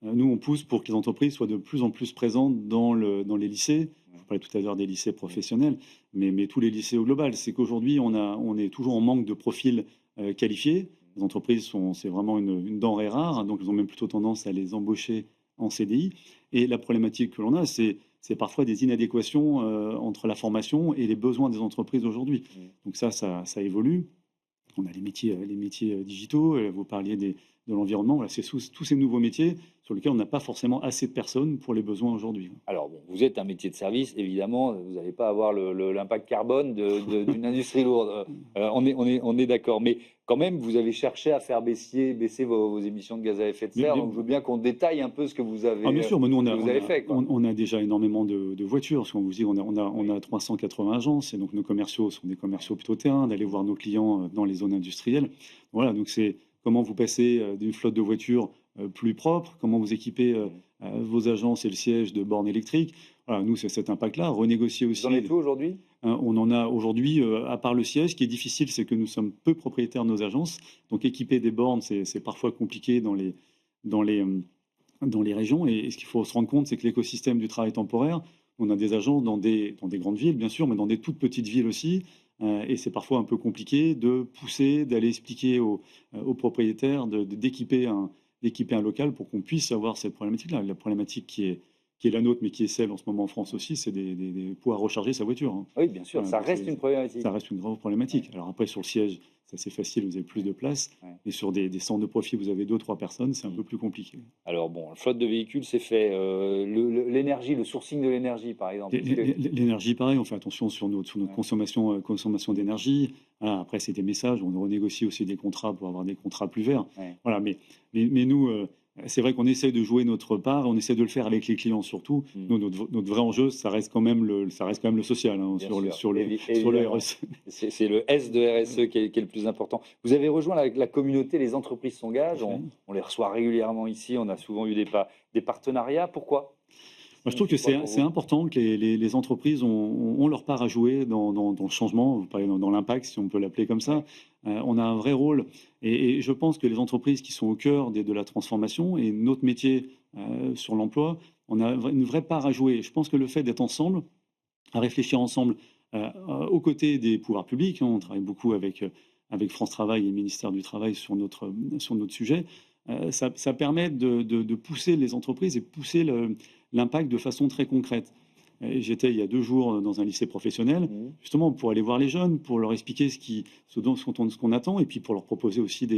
nous, on pousse pour que les entreprises soient de plus en plus présentes dans les lycées. Je parlais tout à l'heure des lycées professionnels, mais tous les lycées au global. C'est qu'aujourd'hui, on est toujours en manque de profils qualifiés. Les entreprises c'est vraiment une denrée rare, donc elles ont même plutôt tendance à les embaucher en CDI. Et la problématique que l'on a, c'est parfois des inadéquations entre la formation et les besoins des entreprises aujourd'hui. Donc ça évolue. On a les métiers digitaux, vous parliez de l'environnement, voilà, c'est tous ces nouveaux métiers sur lesquels on n'a pas forcément assez de personnes pour les besoins aujourd'hui. Alors, bon, vous êtes un métier de service, évidemment, vous n'allez pas avoir l'impact carbone d'une industrie lourde. On est d'accord. Mais quand même, vous avez cherché à faire baisser vos émissions de gaz à effet de serre. Donc, je veux bien qu'on détaille un peu ce que vous avez, bien sûr, mais nous, fait. On a déjà énormément de voitures. Parce qu'on vous dit, on a 380 agences. Et donc, nos commerciaux sont des commerciaux plutôt terrain, d'aller voir nos clients dans les zones industrielles. Voilà, donc c'est comment vous passez d'une flotte de voitures plus propre, comment vous équipez vos agences et le siège de bornes électriques. Voilà, nous, c'est cet impact-là. Renégocier aussi. Vous en êtes où aujourd'hui? On en a aujourd'hui, à part le siège. Ce qui est difficile, c'est que nous sommes peu propriétaires de nos agences. Donc, équiper des bornes, c'est parfois compliqué dans les régions. Et ce qu'il faut se rendre compte, c'est que l'écosystème du travail temporaire, on a des agents dans des grandes villes, bien sûr, mais dans des toutes petites villes aussi. Et c'est parfois un peu compliqué de pousser, d'aller expliquer aux propriétaires d'équiper un local pour qu'on puisse avoir cette problématique-là. La problématique qui est la nôtre, mais qui est celle en ce moment en France aussi, c'est de pouvoir recharger sa voiture. Hein. Oui, bien sûr, ça reste une problématique. Ça reste une grave problématique. Alors après, sur le siège, c'est assez facile, vous avez plus de place. Et sur des centres de profit, vous avez 2-3 personnes, c'est un peu plus compliqué. Alors bon, le flotte de véhicules, c'est fait. L'énergie, le sourcing de l'énergie, par exemple. L'énergie, pareil, on fait attention sur notre consommation d'énergie. Voilà, après, c'est des messages, on renégocie aussi des contrats pour avoir des contrats plus verts. Voilà, mais nous... c'est vrai qu'on essaie de jouer notre part, on essaie de le faire avec les clients surtout. Nous, notre vrai enjeu, ça reste quand même le social hein, sur le RSE. C'est le S de RSE qui est le plus important. Vous avez rejoint la communauté Les Entreprises s'engagent. On les reçoit régulièrement ici. On a souvent eu des partenariats. Pourquoi? Moi, je trouve que c'est important que les entreprises ont leur part à jouer dans le changement, dans l'impact, si on peut l'appeler comme ça. On a un vrai rôle et je pense que les entreprises qui sont au cœur de la transformation et notre métier sur l'emploi, on a une vraie part à jouer. Je pense que le fait d'être ensemble, à réfléchir ensemble aux côtés des pouvoirs publics, hein, on travaille beaucoup avec France Travail et le ministère du Travail sur notre sujet, ça permet de pousser les entreprises et pousser l'impact de façon très concrète. J'étais il y a 2 jours dans un lycée professionnel, justement pour aller voir les jeunes, pour leur expliquer ce qu'on attend, et puis pour leur proposer aussi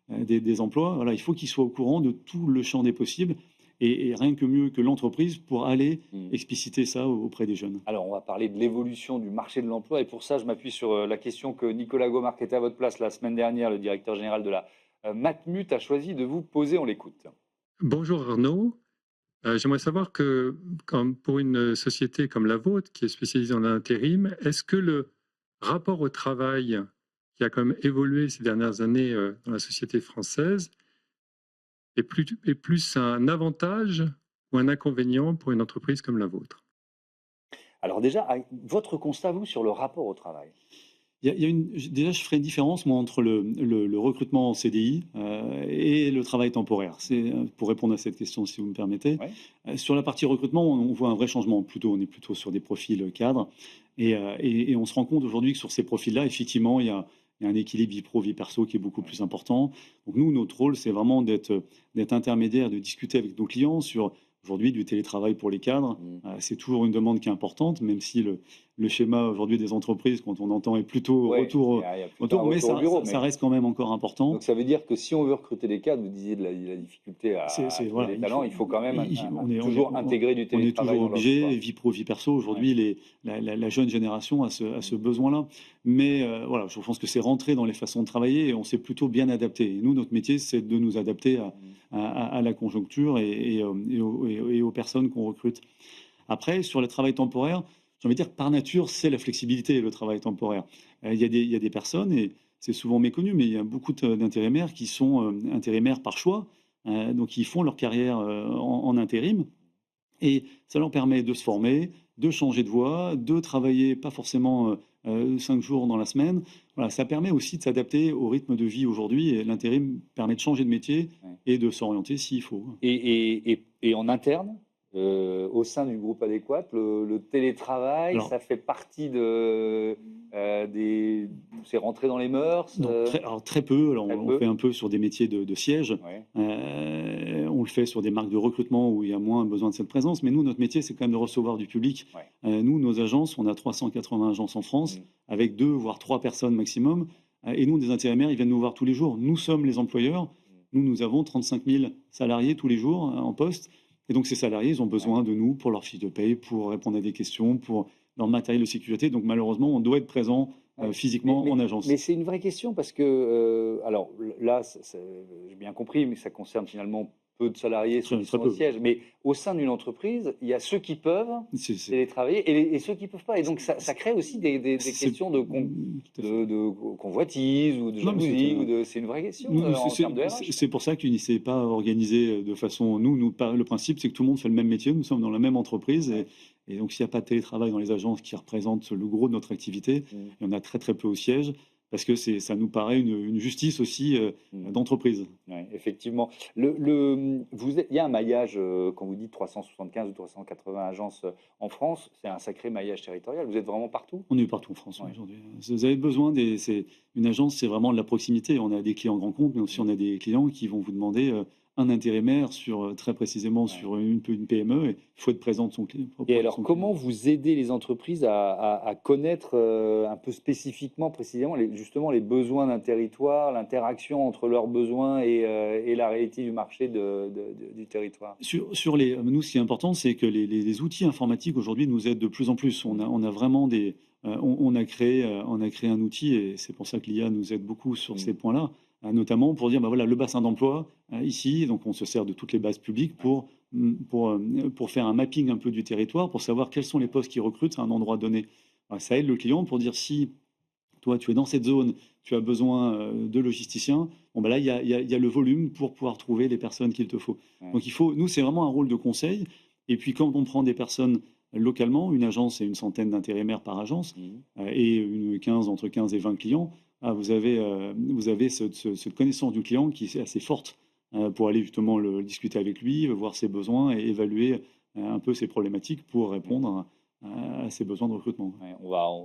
des emplois. Voilà, il faut qu'ils soient au courant de tout le champ des possibles, et rien que mieux que l'entreprise pour aller expliciter ça auprès des jeunes. Alors, on va parler de l'évolution du marché de l'emploi, et pour ça, je m'appuie sur la question que Nicolas Gomard, qui était à votre place la semaine dernière, le directeur général de la Matmut, a choisi de vous poser. On l'écoute. Bonjour Arnaud. J'aimerais savoir que, pour une société comme la vôtre, qui est spécialisée en intérim, est-ce que le rapport au travail, qui a quand même évolué ces dernières années dans la société française, est plus un avantage ou un inconvénient pour une entreprise comme la vôtre? Alors déjà, votre constat, vous, sur le rapport au travail? Déjà, je ferai une différence moi, entre le recrutement en CDI et le travail temporaire. C'est pour répondre à cette question, si vous me permettez. Ouais. Sur la partie recrutement, on voit un vrai changement. On est plutôt sur des profils cadres. Et on se rend compte aujourd'hui que sur ces profils-là, effectivement, il y a un équilibre vie pro, vie perso qui est beaucoup plus important. Donc nous, notre rôle, c'est vraiment d'être intermédiaire, de discuter avec nos clients sur aujourd'hui du télétravail pour les cadres. C'est toujours une demande qui est importante, même si le schéma aujourd'hui des entreprises, quand on entend, est plutôt retour, mais ça reste quand même encore important. Donc ça veut dire que si on veut recruter des cadres, vous disiez de la difficulté à trouver des talents, il faut quand même toujours intégrer du télétravail. On est toujours obligé, vie pro, vie perso. Aujourd'hui, la jeune génération a ce besoin-là. Mais voilà, je pense que c'est rentré dans les façons de travailler et on s'est plutôt bien adapté. Et nous, notre métier, c'est de nous adapter à la conjoncture et aux personnes qu'on recrute. Après, sur le travail temporaire, j'ai envie de dire que par nature, c'est la flexibilité, le travail temporaire. Il y a des personnes, et c'est souvent méconnu, mais il y a beaucoup d'intérimaires qui sont intérimaires par choix, donc ils font leur carrière en intérim, et ça leur permet de se former, de changer de voie, de travailler pas forcément 5 jours dans la semaine. Voilà, ça permet aussi de s'adapter au rythme de vie aujourd'hui, et l'intérim permet de changer de métier et de s'orienter s'il faut. Et en interne, au sein du groupe Adéquat, le télétravail, ça fait partie c'est rentré dans les mœurs. Très peu. On fait un peu sur des métiers de siège. On le fait sur des marques de recrutement où il y a moins besoin de cette présence. Mais nous, notre métier, c'est quand même de recevoir du public. Nous, nos agences, on a 380 agences en France, avec 2 voire 3 personnes maximum. Et nous, des intérimaires, ils viennent nous voir tous les jours. Nous sommes les employeurs. Nous avons 35 000 salariés tous les jours en poste. Et donc, ces salariés, ils ont besoin de nous pour leur fiche de paye, pour répondre à des questions, pour leur matériel de sécurité. Donc, malheureusement, on doit être présent physiquement en agence. Mais c'est une vraie question parce que, alors là, j'ai bien compris, mais ça concerne finalement peu de salariés sur le siège. Mais au sein d'une entreprise, il y a ceux qui peuvent télétravailler et ceux qui ne peuvent pas. Et donc, ça crée aussi des questions de convoitise ou de jalousie. C'est une vraie question en termes de RH. C'est pour ça qu'Unis n'est pas organisé de façon... le principe, c'est que tout le monde fait le même métier. Nous sommes dans la même entreprise. Et donc, s'il n'y a pas de télétravail dans les agences qui représentent le gros de notre activité, il y en a très, très peu au siège. Parce que ça nous paraît une justice aussi d'entreprise. Oui, effectivement. Il y a un maillage, quand vous dites 375 ou 380 agences en France, c'est un sacré maillage territorial. Vous êtes vraiment partout ? On est partout en France aujourd'hui. Vous avez besoin une agence, c'est vraiment de la proximité. On a des clients grands comptes, mais aussi on a des clients qui vont vous demander un intérimaire très précisément sur une PME. Il faut être présent de son client. Et alors, comment vous aidez les entreprises à connaître un peu spécifiquement, précisément, justement les besoins d'un territoire, l'interaction entre leurs besoins et la réalité du marché du territoire ? Nous, ce qui est important, c'est que les outils informatiques aujourd'hui nous aident de plus en plus. On a vraiment on a créé un outil, et c'est pour ça que l'IA nous aide beaucoup sur ces points-là, notamment pour dire, voilà, le bassin d'emploi, ici, donc on se sert de toutes les bases publiques pour faire un mapping un peu du territoire, pour savoir quels sont les postes qui recrutent à un endroit donné. Alors, ça aide le client pour dire, si toi, tu es dans cette zone, tu as besoin de logisticiens, là, il y a le volume pour pouvoir trouver les personnes qu'il te faut. Donc, nous, c'est vraiment un rôle de conseil. Et puis, quand on prend des personnes localement, une agence, c'est une centaine d'intérimaires par agence, et entre 15 et 20 clients, vous avez cette connaissance du client qui est assez forte pour aller justement discuter avec lui, voir ses besoins et évaluer un peu ses problématiques pour répondre à ses besoins de recrutement.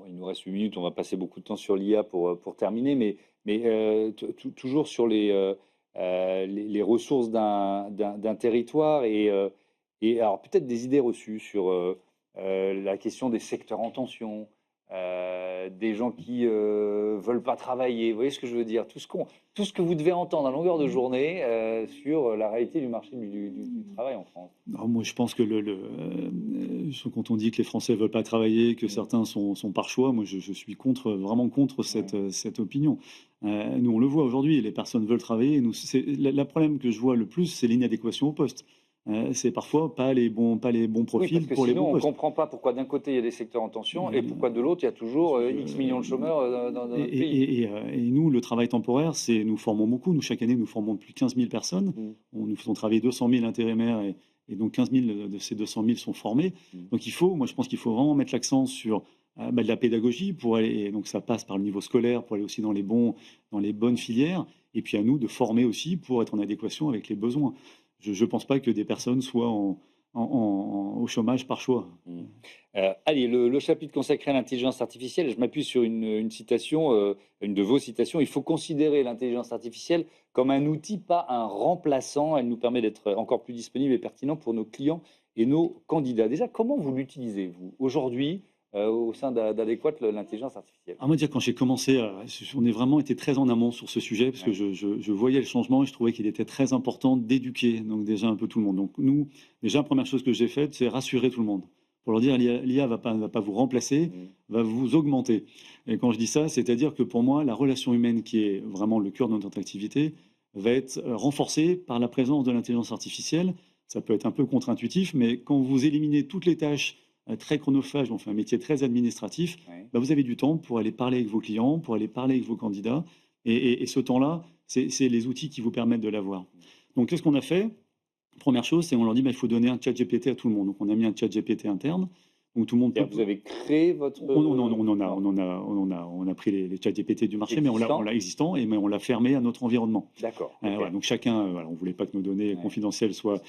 Il nous reste 8 minutes, on va passer beaucoup de temps sur l'IA pour terminer, mais toujours sur les ressources d'un territoire et alors peut-être des idées reçues sur la question des secteurs en tension, des gens qui veulent pas travailler. Vous voyez ce que je veux dire ? Tout ce que vous devez entendre à longueur de journée sur la réalité du marché du travail en France. Alors moi, je pense que quand on dit que les Français veulent pas travailler, que certains sont par choix, moi, je suis vraiment contre cette opinion. Nous, on le voit aujourd'hui, les personnes veulent travailler. Le problème que je vois le plus, c'est l'inadéquation au poste. C'est parfois pas les bons profils pour les bons postes. On ne comprend pas pourquoi d'un côté il y a des secteurs en tension et pourquoi de l'autre il y a toujours X millions de chômeurs dans notre pays. Et nous, le travail temporaire, nous formons beaucoup. Nous, chaque année, nous formons plus de 15 000 personnes. Nous faisons travailler 200 000 intérimaires et donc 15 000 de ces 200 000 sont formés. Donc moi je pense qu'il faut vraiment mettre l'accent sur de la pédagogie pour aller, donc ça passe par le niveau scolaire, pour aller aussi dans les bonnes filières, et puis à nous de former aussi pour être en adéquation avec les besoins. Je ne pense pas que des personnes soient au chômage par choix. Allez, le chapitre consacré à l'intelligence artificielle, je m'appuie sur une citation, une de vos citations. Il faut considérer l'intelligence artificielle comme un outil, pas un remplaçant. Elle nous permet d'être encore plus disponible et pertinent pour nos clients et nos candidats. Déjà, comment vous l'utilisez, vous, aujourd'hui, au sein d'Adéquat, l'intelligence artificielle? Moi, dire, quand j'ai commencé, on a vraiment été très en amont sur ce sujet, parce que je voyais le changement et je trouvais qu'il était très important d'éduquer, donc déjà un peu tout le monde. Donc nous, déjà, la première chose que j'ai faite, c'est rassurer tout le monde. Pour leur dire, l'IA va pas vous remplacer, va vous augmenter. Et quand je dis ça, c'est-à-dire que pour moi, la relation humaine, qui est vraiment le cœur de notre activité, va être renforcée par la présence de l'intelligence artificielle. Ça peut être un peu contre-intuitif, mais quand vous éliminez toutes les tâches très chronophage, on fait un métier très administratif, vous avez du temps pour aller parler avec vos clients, pour aller parler avec vos candidats. Et ce temps-là, c'est les outils qui vous permettent de l'avoir. Donc, qu'est-ce qu'on a fait? Première chose, c'est qu'on leur dit il faut donner un chat GPT à tout le monde. Donc, on a mis un chat GPT interne. Donc, tout le monde peut... Vous avez créé votre... On a pris les chat GPT du marché, mais on l'a existant, mais on l'a fermé à notre environnement. D'accord. Voilà, donc chacun, on ne voulait pas que nos données confidentielles soient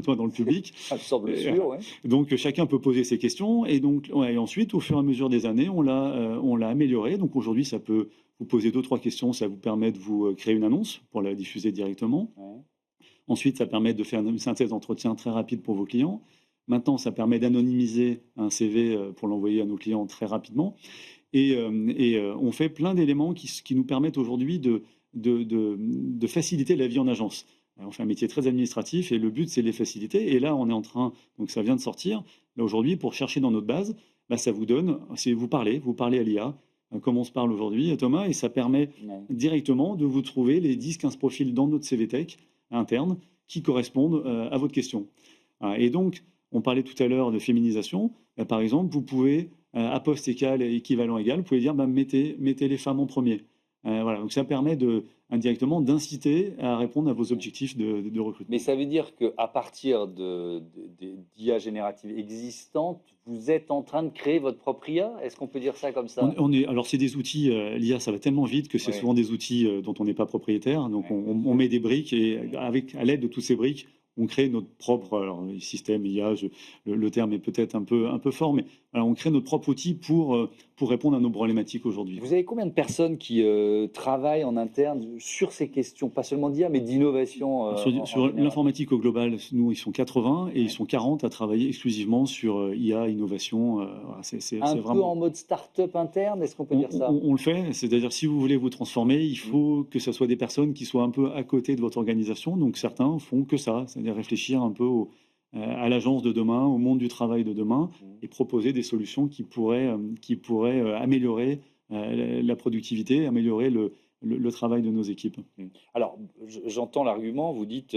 dans le public. Ça me semble sûr, ouais. Donc chacun peut poser ses questions, et donc et ensuite, au fur et à mesure des années, on l'a amélioré. Donc aujourd'hui, ça peut vous poser 2-3 questions, ça vous permet de vous créer une annonce pour la diffuser directement. Ensuite, ça permet de faire une synthèse d'entretien très rapide pour vos clients. Maintenant, ça permet d'anonymiser un CV pour l'envoyer à nos clients très rapidement. Et on fait plein d'éléments qui nous permettent aujourd'hui de faciliter la vie en agence. On fait un métier très administratif et le but, c'est de les faciliter. Et là, on est en train, donc ça vient de sortir, là aujourd'hui, pour chercher dans notre base, ça vous donne, vous parlez à l'IA, comme on se parle aujourd'hui, Thomas, et ça permet directement de vous trouver les 10-15 profils dans notre CV Tech interne qui correspondent à votre question. Et donc, on parlait tout à l'heure de féminisation. Par exemple, vous pouvez, à poste équivalent égal, vous pouvez dire mettez les femmes en premier. Voilà, donc ça permet indirectement d'inciter à répondre à vos objectifs de recrutement. Mais ça veut dire qu'à partir d'IA génératives existantes, vous êtes en train de créer votre propre IA? Est-ce qu'on peut dire ça comme ça? Alors, c'est des outils, l'IA, ça va tellement vite que c'est souvent des outils dont on n'est pas propriétaire. Donc, on met des briques et à l'aide de toutes ces briques, on crée notre propre système IA. Le terme est peut-être un peu fort, mais on crée notre propre outil pour répondre à nos problématiques aujourd'hui. Vous avez combien de personnes qui travaillent en interne sur ces questions, pas seulement d'IA, mais d'innovation Sur l'informatique au global, nous, ils sont 80 et ils sont 40 à travailler exclusivement sur IA, innovation. C'est un peu vraiment... en mode start-up interne, est-ce qu'on peut dire ça? On le fait, c'est-à-dire si vous voulez vous transformer, il faut que ce soit des personnes qui soient un peu à côté de votre organisation. Donc certains font que ça, c'est-à-dire réfléchir un peu à l'agence de demain, au monde du travail de demain, et proposer des solutions qui pourraient améliorer la productivité, améliorer le travail de nos équipes. Alors, j'entends l'argument, vous dites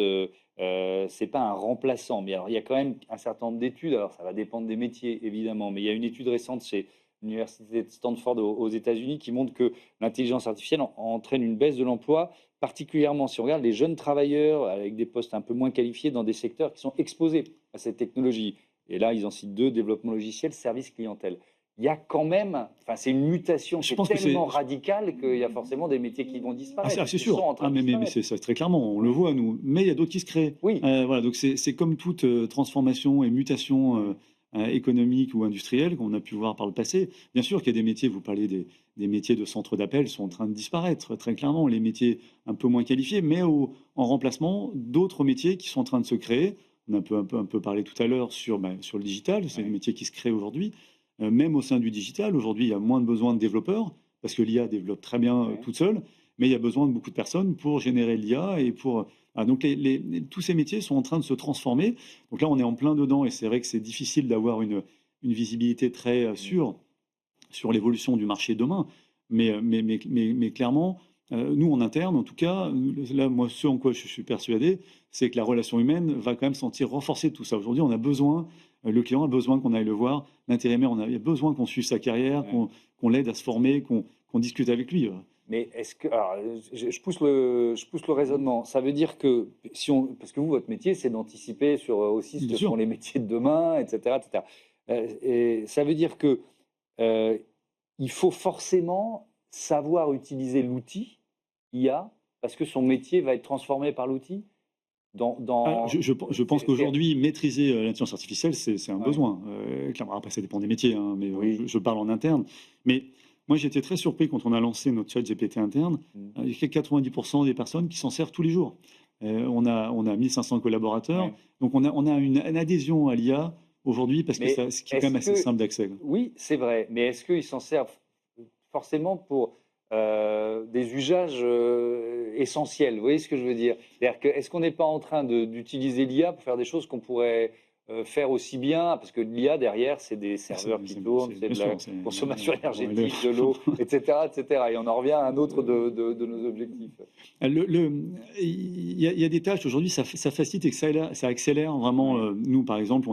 c'est pas un remplaçant, mais alors, il y a quand même un certain nombre d'études, alors ça va dépendre des métiers évidemment, mais il y a une étude récente chez l'université de Stanford aux États-Unis qui montre que l'intelligence artificielle entraîne une baisse de l'emploi, particulièrement si on regarde les jeunes travailleurs avec des postes un peu moins qualifiés dans des secteurs qui sont exposés à cette technologie. Et là, ils en citent 2, développement logiciel, service clientèle. Il y a quand même, c'est une mutation qui est tellement radicale qu'il y a forcément des métiers qui vont disparaître. C'est sûr, mais c'est très clairement, on le voit nous. Mais il y a d'autres qui se créent. Oui. Voilà, donc c'est comme toute transformation et mutation économique ou industrielle qu'on a pu voir par le passé. Bien sûr qu'il y a des métiers, vous parlez des métiers de centre d'appel, sont en train de disparaître très clairement, les métiers un peu moins qualifiés, mais en remplacement d'autres métiers qui sont en train de se créer. On a un peu parlé tout à l'heure sur le digital, c'est des métiers qui se créent aujourd'hui. Même au sein du digital, aujourd'hui, il y a moins de besoin de développeurs, parce que l'IA développe très bien toute seule, mais il y a besoin de beaucoup de personnes pour générer l'IA et pour... donc tous ces métiers sont en train de se transformer. Donc là, on est en plein dedans, et c'est vrai que c'est difficile d'avoir une visibilité très sûre sur l'évolution du marché demain. Mais clairement, nous, en interne, en tout cas, là, moi, ce en quoi je suis persuadé, c'est que la relation humaine va quand même sentir renforcer tout ça. Aujourd'hui, on a besoin... Le client a besoin qu'on aille le voir. L'intérimaire, il a besoin qu'on suive sa carrière, qu'on l'aide à se former, qu'on discute avec lui. Mais est-ce que... Alors, je pousse le raisonnement. Ça veut dire que, parce que vous, votre métier, c'est d'anticiper sur aussi ce que sont les métiers de demain, etc. etc. Et ça veut dire que il faut forcément savoir utiliser l'outil IA parce que son métier va être transformé par l'outil Je pense qu'aujourd'hui, maîtriser l'intelligence artificielle, c'est un besoin. Clairement, après, ça dépend des métiers, hein, mais je parle en interne. Mais moi, j'étais très surpris quand on a lancé notre chat GPT interne. Il y a 90% des personnes qui s'en servent tous les jours. On a 1500 collaborateurs. Donc, on a une adhésion à l'IA aujourd'hui parce que c'est quand même assez simple d'accès. Oui, c'est vrai. Mais est-ce qu'ils s'en servent forcément pour des usages essentiels? Vous voyez ce que je veux dire? Est-ce qu'on n'est pas en train d'utiliser l'IA pour faire des choses qu'on pourrait faire aussi bien? Parce que l'IA, derrière, c'est des serveurs qui tournent, c'est de la consommation énergétique, de l'eau, etc., etc. Et on en revient à un autre de nos objectifs. Il y a des tâches aujourd'hui, ça facilite et ça accélère vraiment. Nous, par exemple,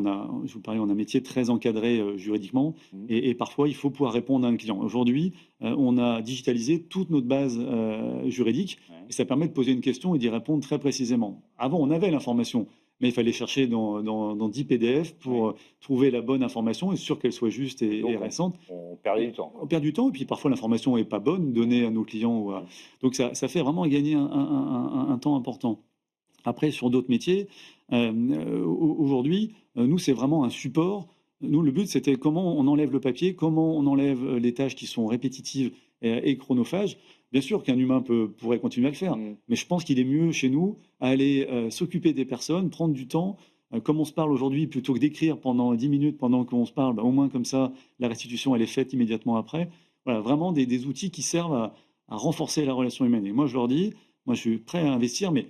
je vous parlais, on a un métier très encadré juridiquement et parfois il faut pouvoir répondre à un client. Aujourd'hui, on a digitalisé toute notre base juridique et ça permet de poser une question et d'y répondre très précisément. Avant, on avait l'information, mais il fallait chercher dans 10 PDF pour trouver la bonne information et sûr qu'elle soit juste et récente. On perdait du temps. On perd du temps et puis parfois l'information n'est pas bonne donnée à nos clients. Donc ça fait vraiment gagner un temps important. Après, sur d'autres métiers, aujourd'hui, nous, c'est vraiment un support. Nous, le but, c'était comment on enlève le papier, comment on enlève les tâches qui sont répétitives et chronophages. Bien sûr qu'un humain pourrait continuer à le faire, mais je pense qu'il est mieux chez nous à aller s'occuper des personnes, prendre du temps. Comme on se parle aujourd'hui, plutôt que d'écrire pendant 10 minutes pendant qu'on se parle, au moins comme ça, la restitution, elle est faite immédiatement après. Voilà, vraiment des outils qui servent à renforcer la relation humaine. Et moi, je leur dis, moi, je suis prêt à investir, mais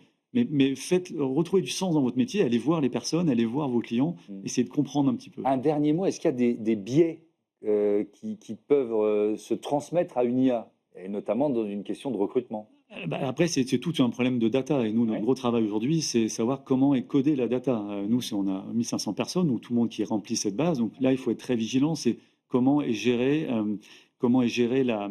retrouvez du sens dans votre métier, allez voir les personnes, allez voir vos clients, essayez de comprendre un petit peu. Un dernier mot, est-ce qu'il y a des biais qui peuvent se transmettre à une IA, et notamment dans une question de recrutement? Après, c'est tout un problème de data. Et nous, notre gros travail aujourd'hui, c'est savoir comment est codée la data. Nous, on a 1500 personnes, donc tout le monde qui remplit cette base. Donc là, il faut être très vigilant. C'est comment est gérée la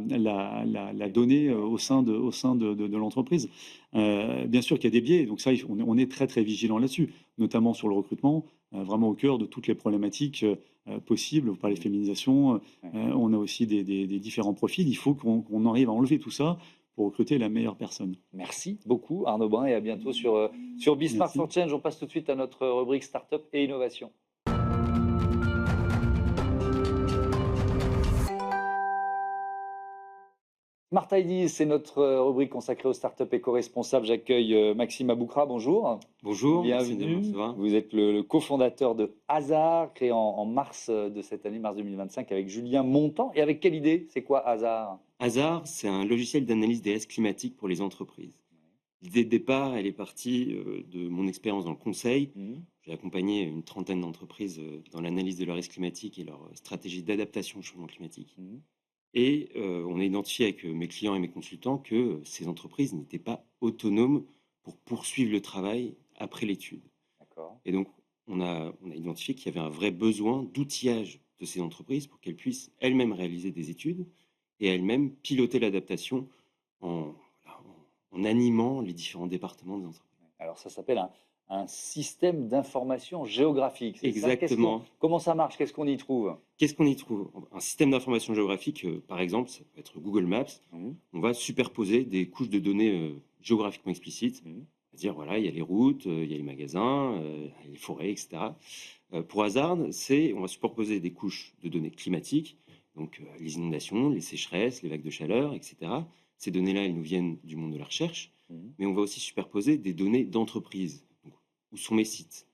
donnée au sein de l'entreprise. Bien sûr qu'il y a des biais, donc ça, on est très très vigilant là-dessus, notamment sur le recrutement, vraiment au cœur de toutes les problématiques possibles. Vous parlez de féminisation, on a aussi des différents profils. Il faut qu'on arrive à enlever tout ça pour recruter la meilleure personne. Merci beaucoup Arnaud Brun et à bientôt sur Bismart for Change. On passe tout de suite à notre rubrique Startup et Innovation. Smart Ideas, c'est notre rubrique consacrée aux startups éco-responsables. J'accueille Maxime Aboukra, bonjour. Bonjour, bienvenue. Vous êtes le cofondateur de Hasard, créé en mars de cette année, mars 2025, avec Julien Montant. Et avec quelle idée? C'est quoi Hasard? Hasard, c'est un logiciel d'analyse des risques climatiques pour les entreprises. L'idée de départ, elle est partie de mon expérience dans le conseil. J'ai accompagné une trentaine d'entreprises dans l'analyse de leurs risques climatiques et leur stratégie d'adaptation au changement climatique. Et on a identifié avec mes clients et mes consultants que ces entreprises n'étaient pas autonomes pour poursuivre le travail après l'étude. Et donc, on a identifié qu'il y avait un vrai besoin d'outillage de ces entreprises pour qu'elles puissent elles-mêmes réaliser des études et elles-mêmes piloter l'adaptation en animant les différents départements des entreprises. Alors, ça s'appelle un système d'information géographique. Exactement. Comment ça marche? Qu'est-ce qu'on y trouve? Qu'est-ce qu'on y trouve? Un système d'information géographique, par exemple, ça peut être Google Maps. On va superposer des couches de données géographiquement explicites. C'est-à-dire, voilà, il y a les routes, il y a les magasins, il y a les forêts, etc. Pour Hasard, on va superposer des couches de données climatiques, donc les inondations, les sécheresses, les vagues de chaleur, etc. Ces données-là, elles nous viennent du monde de la recherche. Mais on va aussi superposer des données d'entreprise. Où sont mes sites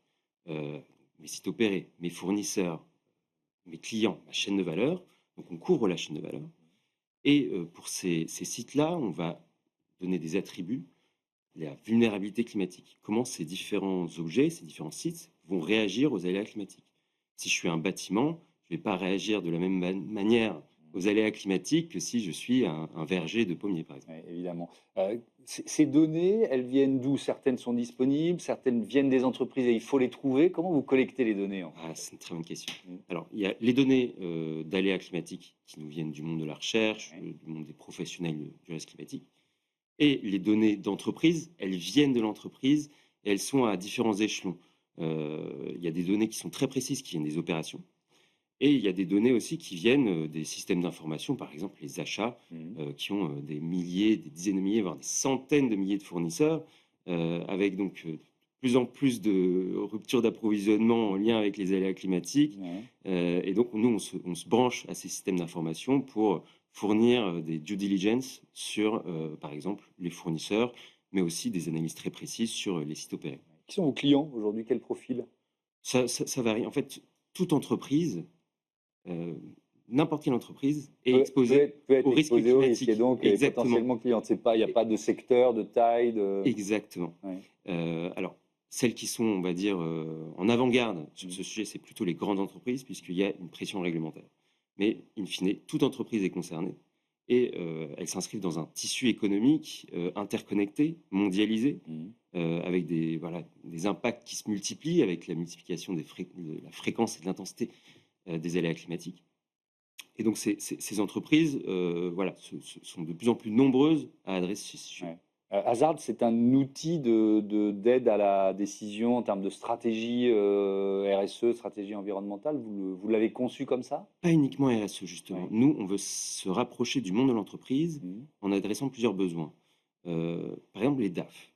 opérés, mes fournisseurs, mes clients, ma chaîne de valeur. Donc, on couvre la chaîne de valeur. Et pour ces sites-là, on va donner des attributs, la vulnérabilité climatique. Comment ces différents objets, ces différents sites vont réagir aux aléas climatiques. Si je suis un bâtiment, je ne vais pas réagir de la même manière aux aléas climatiques que si je suis un verger de pommiers, par exemple. Oui, évidemment. Ces données, elles viennent d'où? Certaines sont disponibles, certaines viennent des entreprises et il faut les trouver. Comment vous collectez les données C'est une très bonne question. Alors, il y a les données d'aléas climatiques qui nous viennent du monde de la recherche, du monde des professionnels du risque climatique. Et les données d'entreprise, elles viennent de l'entreprise et elles sont à différents échelons. Il y a des données qui sont très précises, qui viennent des opérations. Et il y a des données aussi qui viennent des systèmes d'information, par exemple les achats, qui ont des milliers, des dizaines de milliers, voire des centaines de milliers de fournisseurs, avec donc de plus en plus de ruptures d'approvisionnement en lien avec les aléas climatiques. Et donc, nous, on se branche à ces systèmes d'information pour fournir des due diligence sur, par exemple, les fournisseurs, mais aussi des analyses très précises sur les sites opérés. Qui sont vos clients aujourd'hui? Quel profil? Ça varie. En fait, toute entreprise, n'importe quelle entreprise est exposée peut être au risque exposée au risque climatique. et donc est potentiellement cliente. Il n'y a pas de secteur, de taille. Exactement. Ouais. Alors, celles qui sont, on va dire, en avant-garde sur ce sujet, c'est plutôt les grandes entreprises, puisqu'il y a une pression réglementaire. Mais, in fine, toute entreprise est concernée et elles s'inscrivent dans un tissu économique interconnecté, mondialisé, avec des impacts qui se multiplient, avec la multiplication de la fréquence et de l'intensité des aléas climatiques. Et donc, ces entreprises sont de plus en plus nombreuses à adresser ces sujets. Ouais. Hazard, c'est un outil d'aide à la décision en termes de stratégie RSE, stratégie environnementale. Vous l'avez conçu comme ça? Pas uniquement RSE, justement. Ouais. Nous, on veut se rapprocher du monde de l'entreprise en adressant plusieurs besoins. Par exemple, les DAF.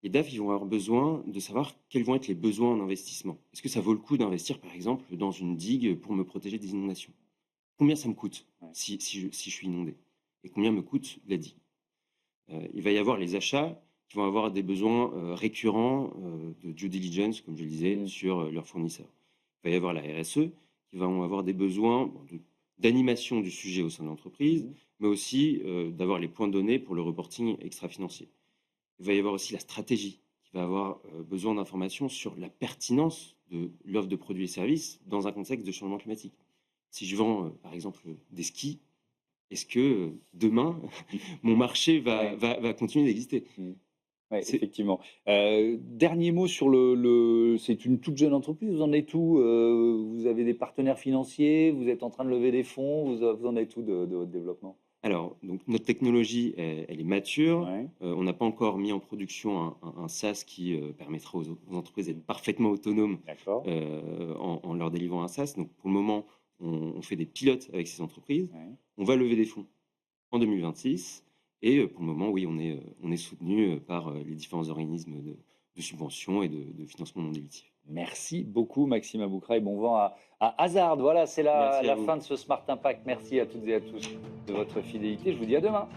Les DAF, ils vont avoir besoin de savoir quels vont être les besoins en investissement. Est-ce que ça vaut le coup d'investir, par exemple, dans une digue pour me protéger des inondations? Combien ça me coûte si je suis inondé? Et combien me coûte la digue? Il va y avoir les achats qui vont avoir des besoins récurrents de due diligence, comme je le disais, sur leurs fournisseurs. Il va y avoir la RSE qui va avoir des besoins d'animation du sujet au sein de l'entreprise, mais aussi d'avoir les points de données pour le reporting extra-financier. Il va y avoir aussi la stratégie qui va avoir besoin d'informations sur la pertinence de l'offre de produits et services dans un contexte de changement climatique. Si je vends, par exemple, des skis, est-ce que demain, mon marché va continuer d'exister? Oui, effectivement. Dernier mot sur c'est une toute jeune entreprise, vous en êtes où? Vous avez des partenaires financiers, vous êtes en train de lever des fonds, vous en êtes où de votre développement? Alors, donc, notre technologie, elle est mature. On n'a pas encore mis en production un SaaS qui permettra aux entreprises d'être parfaitement autonomes en leur délivrant un SaaS. Donc, pour le moment, on fait des pilotes avec ces entreprises. On va lever des fonds en 2026. Et pour le moment, oui, on est soutenu par les différents organismes de subvention et de financement non dilutif. Merci beaucoup, Maxime Aboukra, et bon vent à Hazard. Voilà, c'est la fin de ce Smart Impact. Merci à toutes et à tous de votre fidélité. Je vous dis à demain.